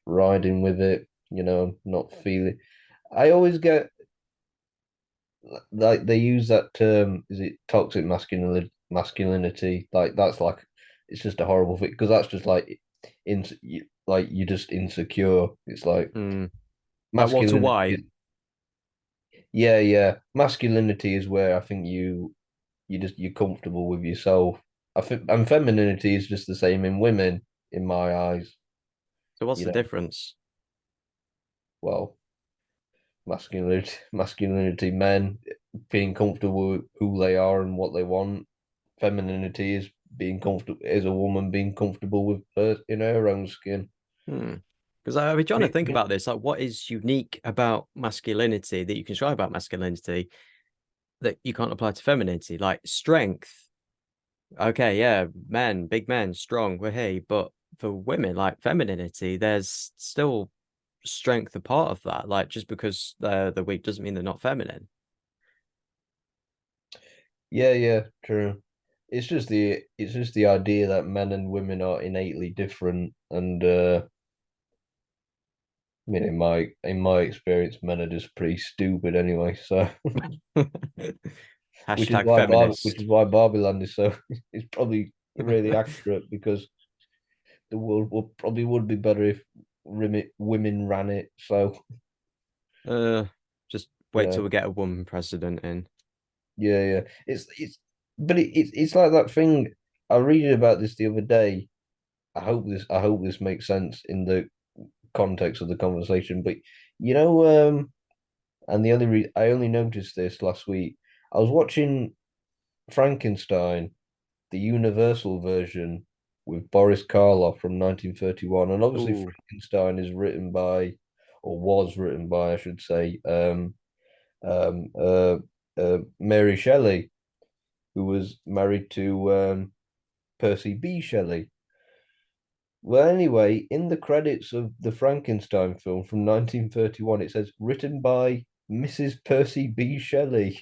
riding with it, not feeling. I always get like they use that term, is it toxic masculinity? Like that's like it's just a horrible thing because that's just like like you're just insecure. It's like mm, like Walter masculinity White. yeah. Masculinity is where I think you're comfortable with yourself. I think and femininity is just the same in women in my eyes. So what's You the know, difference? well, masculinity, men being comfortable with who they are and what they want. Femininity is being comfortable as a woman being comfortable with her in her own skin. Hmm. Because I've been trying But to it, think but about this. Like, what is unique about masculinity that you can try about masculinity that you can't apply to femininity? Like strength. Okay, yeah, men, big men, strong, we're here. But for women, like femininity, there's still strength a part of that. Like just because they're weak doesn't mean they're not feminine. yeah, true. it's just the idea that men and women are innately different, and I mean, in my experience, men are just pretty stupid anyway. So, which is Hashtag why which feminist. is why Barbie Land is so it's probably really accurate because the world probably would be better if women ran it. So, Uh, just wait yeah, till we get a woman president in. yeah. But it's like that thing. I read about this the other day. I hope this makes sense in the context of the conversation. But you know, and I only noticed this last week. I was watching Frankenstein, the Universal version with Boris Karloff from 1931, and obviously Ooh, Frankenstein is written by, or was written by, I should say, um, uh, Mary Shelley, who was married to Percy B. Shelley. Well, anyway, in the credits of the Frankenstein film from 1931, it says written by Mrs. Percy B. Shelley.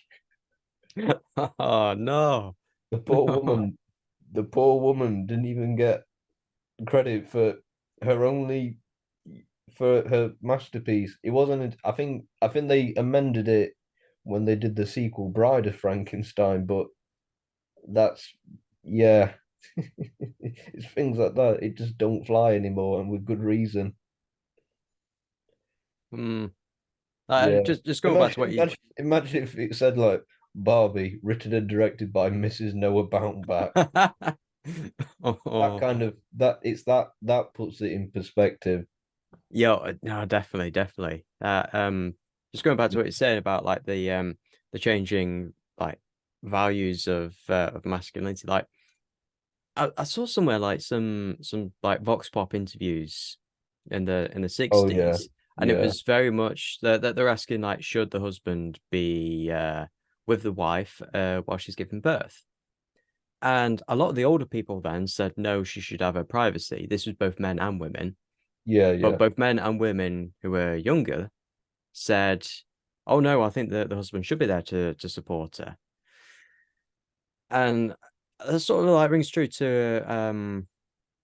oh no, The poor no. woman, the poor woman didn't even get credit her only for her masterpiece. It wasn't. I think they amended it when they did the sequel, Bride of Frankenstein. But that's yeah, it's things like that. It just don't fly anymore, and with good reason. Hmm. Yeah, Just going back to what you. imagine if it said like Barbie, written and directed by Mrs. Noah Baumbach. That Oh, kind of that it's that puts it in perspective. yeah, no, definitely, definitely. Just going back to what you're saying about like the changing like values of masculinity. Like I saw somewhere like some like Vox Pop interviews in the Oh yeah, 60s, and it yeah, was very much that they're asking like, should the husband be with the wife while she's giving birth? And a lot of the older people then said no, she should have her privacy. This was both men and women, yeah, but yeah, both men and women who were younger said, "Oh no, I think that the husband should be there to support her." And that sort of like rings true to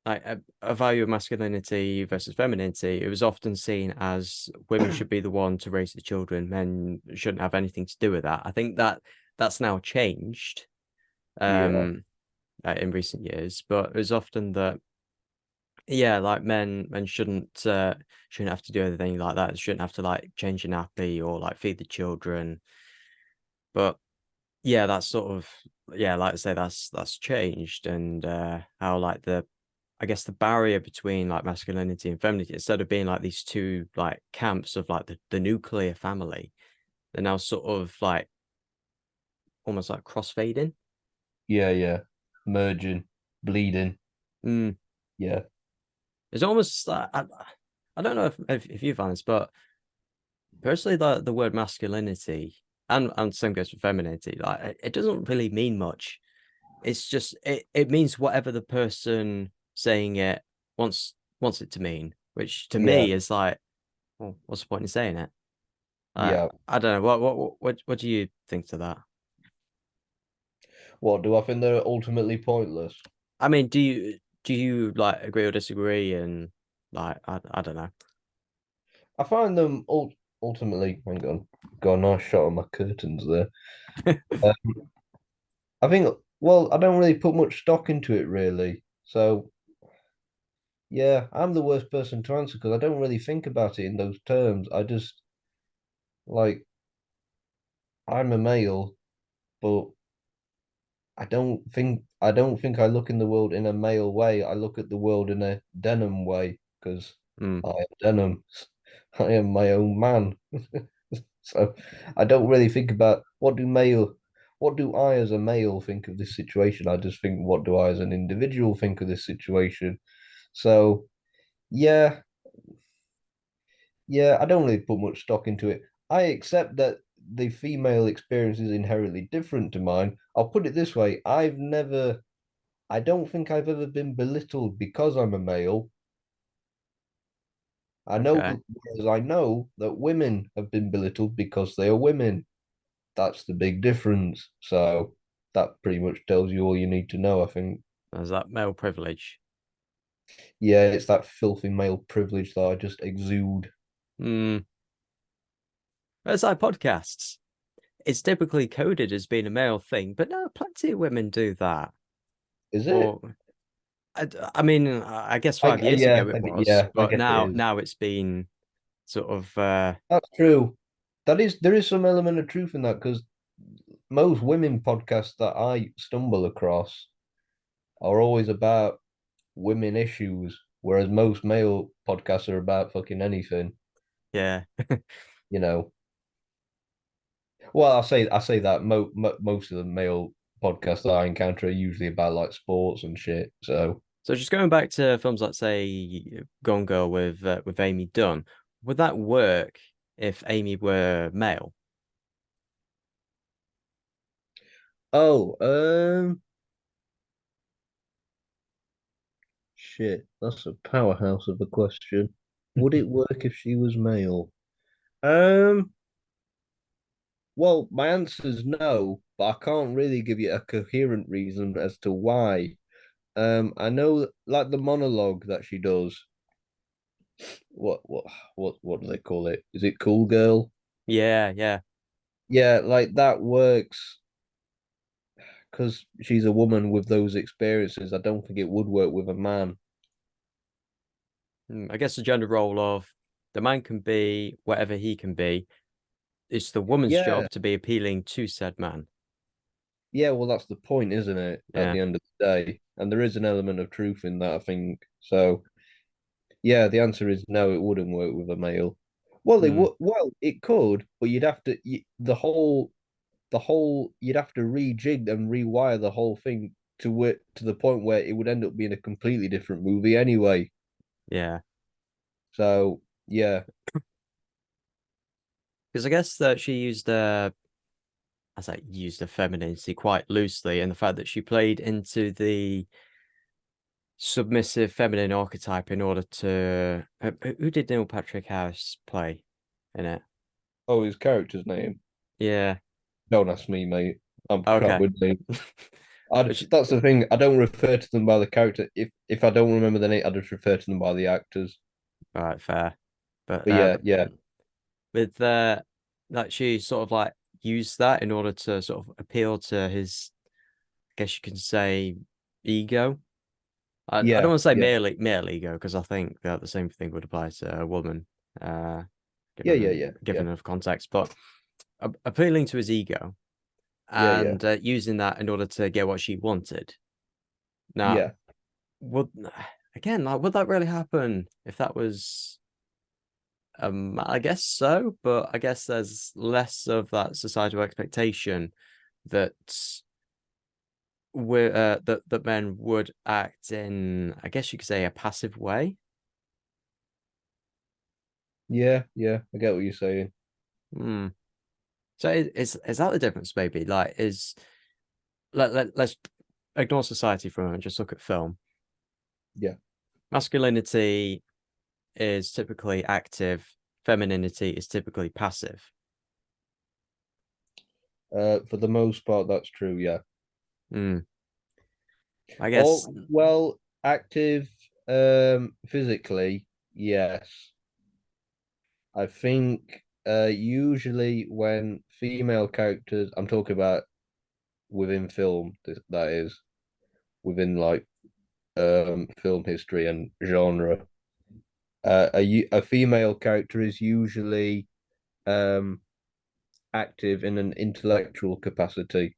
like a value of masculinity versus femininity. It was often seen as women should be the one to raise the children, men shouldn't have anything to do with that. I think that that's now changed yeah, um in recent years, but it was often that yeah, like men shouldn't have to do anything like that. Shouldn't have to like change a nappy or like feed the children. But yeah, that's sort of yeah, like I say, that's changed and how like the I guess the barrier between like masculinity and femininity, instead of being like these two like camps of like the nuclear family, they're now sort of like almost like crossfading. yeah. Merging, bleeding. Mm. Yeah, It's almost like I don't know if you find this, but personally, the word masculinity and same goes for femininity, like it doesn't really mean much. It's just it means whatever the person saying it wants it to mean, which to yeah, me is like, well, what's the point in saying it? yeah. I don't know. What do you think to that? What do I think they're ultimately pointless? I mean, do you like agree or disagree? And like, I don't know. I find them ultimately. Hang on, got a nice shot of my curtains there. Uh, I think. Well, I don't really put much stock into it, really. So yeah, I'm the worst person to answer because I don't really think about it in those terms. I just like I'm a male, but I don't think I look in the world in a male way. I look at the world in a denim way because Mm, I am denim. I am my own man. So I don't really think about what do I as a male think of this situation? I just think what do I as an individual think of this situation? So yeah, yeah, I don't really put much stock into it. I accept that the female experience is inherently different to mine. I'll put it this way, I don't think I've ever been belittled because I'm a male. okay. Whereas I know that women have been belittled because they are women. That's the big difference. So, that pretty much tells you all you need to know, I think. There's that male privilege. Yeah, it's that filthy male privilege that I just exude. Hmm. It's like podcasts. It's typically coded as being a male thing, but no, plenty of women do that. Is it? Or I mean, I guess 5 years ago it was, Yeah, I but guess it is. now it's been sort of That's true. There is some element of truth in that because most women podcasts that I stumble across are always about women issues, whereas most male podcasts are about fucking anything, yeah. you know. Well, I say that most of the male podcasts that I encounter are usually about like sports and shit. So, So just going back to films like say Gone Girl with Amy Dunn, would that work if Amy were male? oh, shit, that's a powerhouse of a question. Would it work if she was male? Um, well, my answer is no, but I can't really give you a coherent reason as to why. I know like the monologue that she does. What what what do they call it? Is it Cool Girl? Yeah, yeah. Yeah, like that works because she's a woman with those experiences. I don't think it would work with a man. I guess the gender role of the man can be whatever he can be. It's the woman's Yeah, job to be appealing to said man. yeah, well, that's the point, isn't it? At Yeah. the end of the day, and there is an element of truth in that, I think. So, yeah, the answer is no. It wouldn't work with a male. Well, it Hmm. would. Well, it could, but you'd have to the whole you'd have to rejig and rewire the whole thing to the point where it would end up being a completely different movie anyway. Yeah. So, yeah, Because I guess that she used as I used the femininity quite loosely, and the fact that she played into the submissive feminine archetype in order to who did Neil Patrick Harris play in it? oh, his character's name. Yeah. Don't ask me, mate. I'm crap Okay. with names. But she, That's the thing. I don't refer to them by the character. If I don't remember the name, I just refer to them by the actors. all right, fair. But But yeah, yeah, with like she sort of like used that in order to sort of appeal to his, I guess you can say, ego. I don't yeah, want to say yeah, male ego because I think that the same thing would apply to a woman, uh, yeah, yeah, yeah, given yeah, enough context. But appealing to his ego yeah, yeah, and using that in order to get what she wanted. Now, yeah, would again, like, would that really happen if that was I guess so, but I guess there's less of that societal expectation that that men would act in, I guess you could say, a passive way. yeah, yeah. I get what you're saying. Hmm. So is that the difference? Maybe like is let's ignore society for a moment, just look at film. Yeah. Masculinity is typically active, femininity is typically passive. For the most part, that's true. Yeah. Hmm. I guess. All well, active, physically, yes. I think usually when female characters, I'm talking about within film, that is within like film history and genre, a female character is usually um active in an intellectual capacity.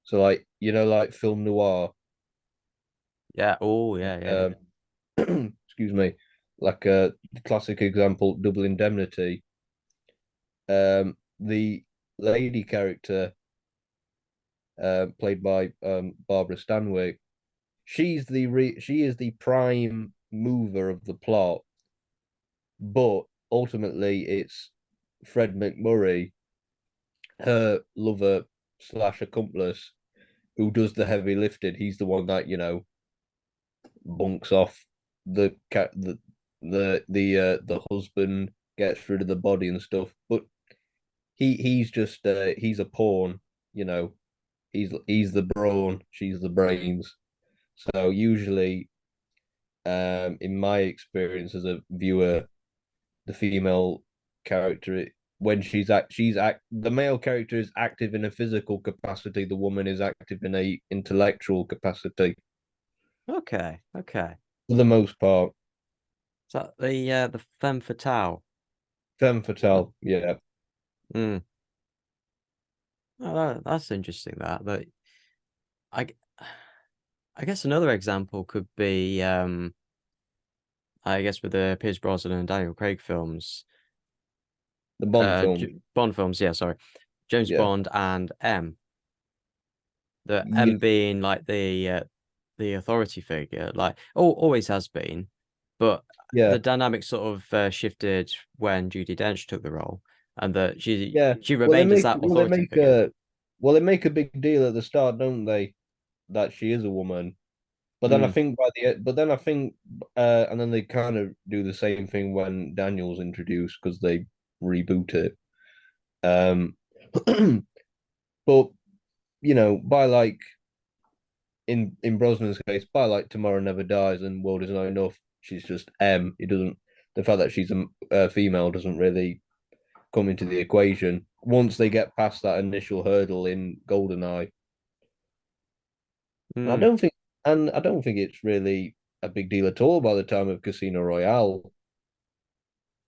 So like like film noir, Yeah. Oh, yeah, yeah, yeah. um, excuse me, like the classic example, Double Indemnity. The lady character, played by Barbara Stanwyck, she is the prime mover of the plot, but ultimately it's Fred McMurray, her lover slash accomplice, who does the heavy lifting. He's the one that bunks off the cat the husband, gets rid of the body and stuff. But he's just he's a pawn, you know. he's the brawn, she's the brains. So usually, in my experience as a viewer, the female character, when the male character is active in a physical capacity, the woman is active in a intellectual capacity Okay, okay. for the most part. Is that the femme fatale? Femme Oh, fatale, yeah. mm. Oh, that's interesting. That I I guess another example could be I guess with the Pierce Brosnan and Daniel Craig films, The Bond film, Bond films. Yeah, sorry, James yeah, Bond and M. The yeah, M being like the authority figure, like always has been, but yeah, the dynamic sort of shifted when Judi Dench took the role, and that yeah. she Well, they remained as make that well they authority make figure. a well they make a big deal at the start, don't they? That she is a woman. Mm, But then I think, and then they kind of do the same thing when Daniel's introduced because they reboot it. Um, but by like in Brosnan's case, by like Tomorrow Never Dies and World Is Not Enough, she's just M. It doesn't The fact that she's a female doesn't really come into the equation once they get past that initial hurdle in Goldeneye. And I mm, don't think, and I don't think it's really a big deal at all by the time of Casino Royale.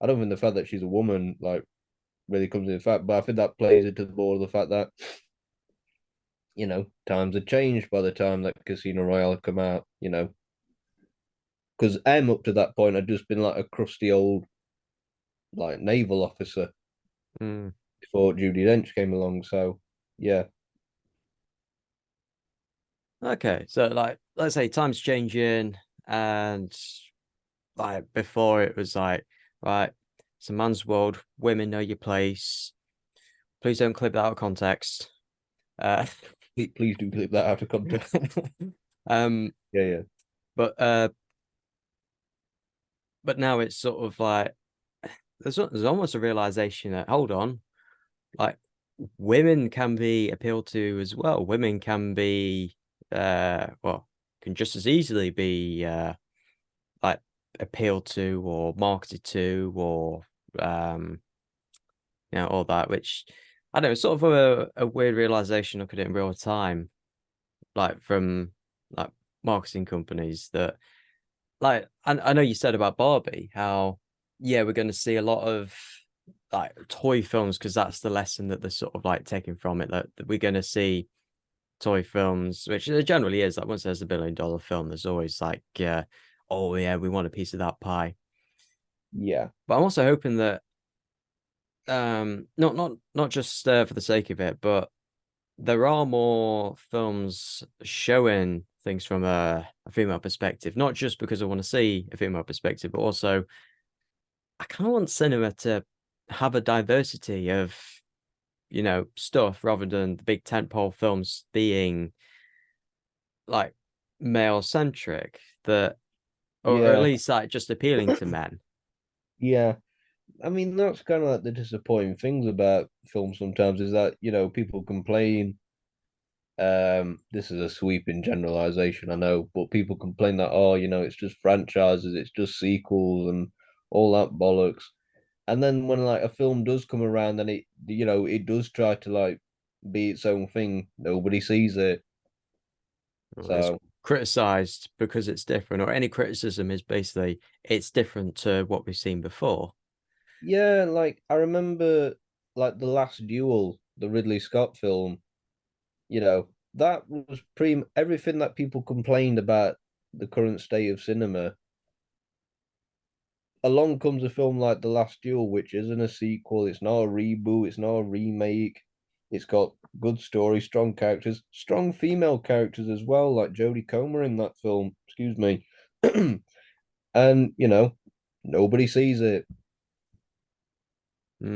I don't think the fact that she's a woman like really comes into fact, but I think that plays into the more of the fact that times had changed by the time that Casino Royale had come out. Because M up to that point had just been like a crusty old like naval officer mm. before Judi Dench came along. So yeah, Okay, so like let's say times changing, and like before it was like right, it's a man's world. Women know your place. Please don't clip that out of context. Uh, please do clip that out of context. um, Yeah, yeah, but uh, but now it's sort of like there's almost a realization that hold on, like women can be appealed to as well. Women can be well, can just as easily be like appealed to or marketed to or um all that, which I don't know, it's sort of a weird realization looking at it in real time, like from like marketing companies that like I know you said about Barbie, how yeah, we're going to see a lot of like toy films because that's the lesson that they're sort of like taking from it, that we're going to see toy films, which there generally is. Like once there's $1 billion film, there's always like, oh yeah, we want a piece of that pie. yeah, But I'm also hoping that not just for the sake of it, but there are more films showing things from a female perspective, not just because I want to see a female perspective, but also I kind of want cinema to have a diversity of, stuff rather than the big tentpole films being like male centric, that or at yeah, least like just appealing to men. yeah. I mean, that's kind of like the disappointing things about films sometimes is that, people complain. This is a sweeping generalization, I know, but people complain that, oh, it's just franchises, it's just sequels and all that bollocks. And then when like a film does come around and it does try to like be its own thing, nobody sees it. Or it's So criticized because it's different, or any criticism is basically it's different to what we've seen before. yeah, like I remember like The Last Duel, the Ridley Scott film, that was pretty everything that people complained about the current state of cinema. Along comes a film like The Last Duel, which isn't a sequel, it's not a reboot, it's not a remake. It's got good story, strong characters, strong female characters as well, like Jodie Comer in that film, excuse me. And, nobody sees it,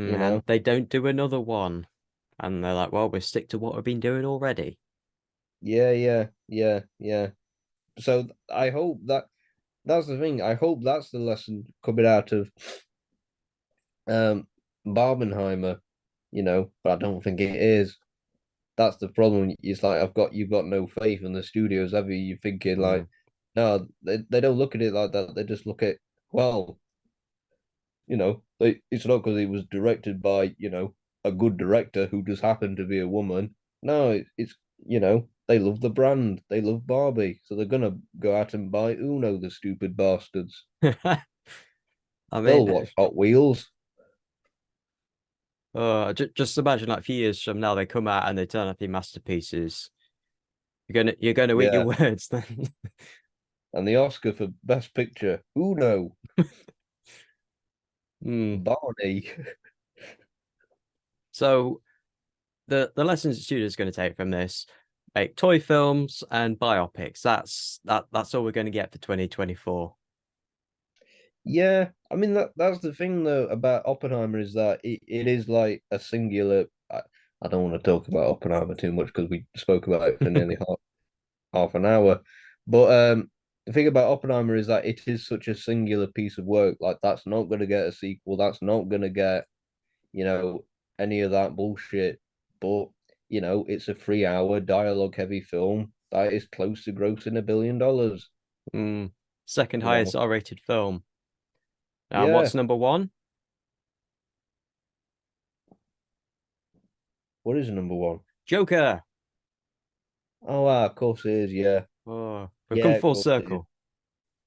you And know. they don't do another one. And they're like, well, we'll stick to what we've been doing already. Yeah, yeah, yeah, yeah. So I hope that's the thing. I hope that's the lesson coming out of um Barbenheimer, but I don't think it is. that's the problem. It's like you've got no faith in the studios, have you? You're thinking like, Mm. no, they don't look at it like that. They just look at, well, it's not because it was directed by, a good director who just happened to be a woman. No, they love the brand. They love Barbie. So they're gonna go out and buy Uno, the stupid bastards. I They'll mean, watch Hot Wheels. just imagine like a few years from now they come out and they turn up in masterpieces. You're gonna eat your Yeah. words then. And the Oscar for Best Picture, Uno, Hmm. Barney. So the lessons the studio's going to take from this: make toy films and biopics. That's all we're going to get for 2024. Yeah, I mean that's the thing though about Oppenheimer is that it is like a singular. I don't want to talk about Oppenheimer too much because we spoke about it for nearly half an hour. But the thing about Oppenheimer is that it is such a singular piece of work. Like that's not going to get a sequel. That's not going to get you know any of that bullshit. But it's a 3 hour dialogue heavy film that is close to grossing $1 billion. Mm. Second You highest know, R-rated film. And yeah. what's number one? What is number one? Joker. Oh, wow, of course it is. Yeah. Oh, we've come Yeah, of full course it is. circle.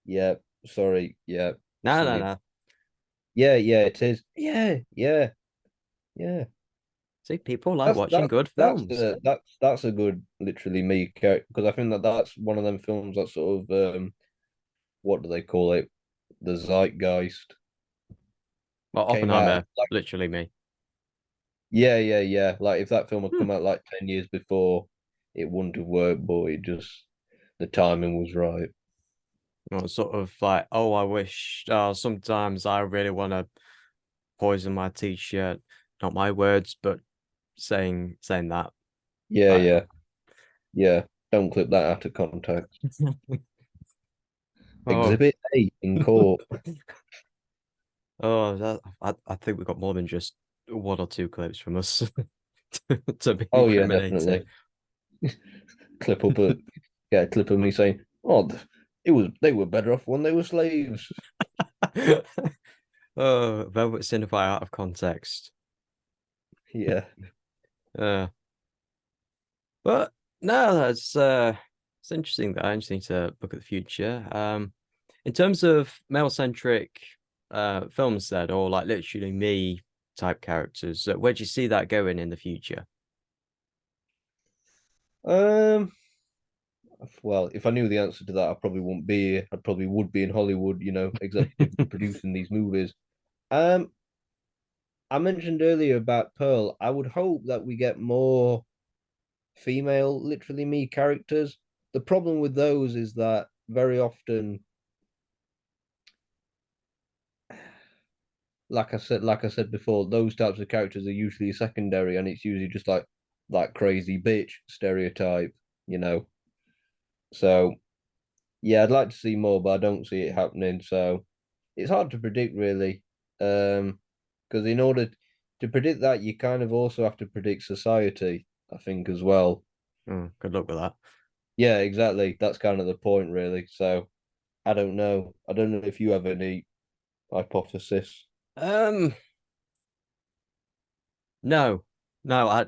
Yeah. Sorry. Yeah. No, no, Silly. no. Yeah, yeah, it is. Yeah, yeah, yeah. See, people like That's watching that good films. that's a good literally me character because I think that's one of them films that sort of what do they call it? The zeitgeist Well, came out Oppenheimer, like literally me. yeah, yeah, yeah. Like if that film had Hmm. come out like 10 years before, it wouldn't have worked, but it just the timing was right. Well, sort of like, oh, I wish. Sometimes I really want to poison my t-shirt. Not my words, but saying that. Yeah, Like, yeah, yeah. Don't clip that out of context. oh, Exhibit A in court. oh, I think we got more than just one or two clips from us to be Oh yeah, incriminated. definitely. Clip up a yeah, clip of me saying, "Oh, they were better off when they were slaves." Oh, Velvet Cinephile out of context. Yeah, Uh, but no, that's it's interesting that I just need to look at the future. In terms of male-centric films then, or like literally me type characters, where do you see that going in the future? um, well, if I knew the answer to that, I probably wouldn't be here. I probably would be in Hollywood, executive producing these movies. Um, I mentioned earlier about Pearl. I would hope that we get more female, literally me characters. The problem with those is that very often, like I said before, those types of characters are usually secondary, and it's usually just like that crazy bitch stereotype, you know. So yeah, I'd like to see more, but I don't see it happening. So it's hard to predict, really, because in order to predict that, you kind of also have to predict society, I think, as well. Good luck with that. Yeah, exactly. That's kind of the point, really. So I don't know. I don't know if you have any hypothesis. Um, no, no,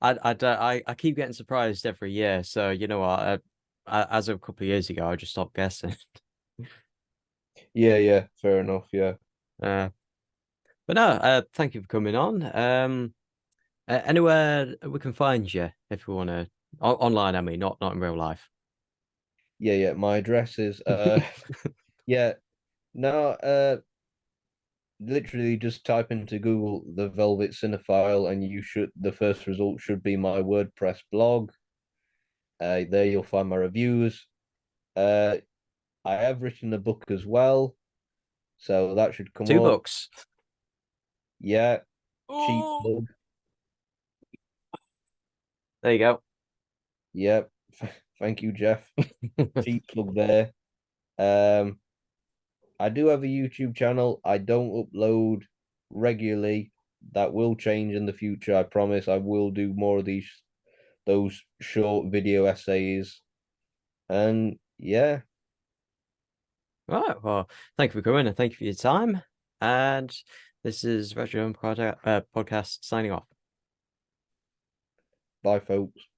I keep getting surprised every year. So you know what? As of a couple of years ago, I just stopped guessing. Yeah, yeah, fair enough. Yeah, Uh, but no, thank you for coming on. Anywhere we can find you if we want to online. I mean, not in real life. yeah, yeah. My address is yeah. No, literally just type into Google the Velvet Cinephile, and the first result should be my WordPress blog. There you'll find my reviews. Uh, I have written a book as well, so that should come Two up. books. Yeah, cheap Oh, plug. there you go. Yep. Thank you, Jeff. Cheap plug there. Um, I do have a YouTube channel. I don't upload regularly. That will change in the future. I promise. I will do more of these those short video essays. And yeah, All right. Well, thank you for coming and thank you for your time. And this is Retro Podcast signing off. bye, folks.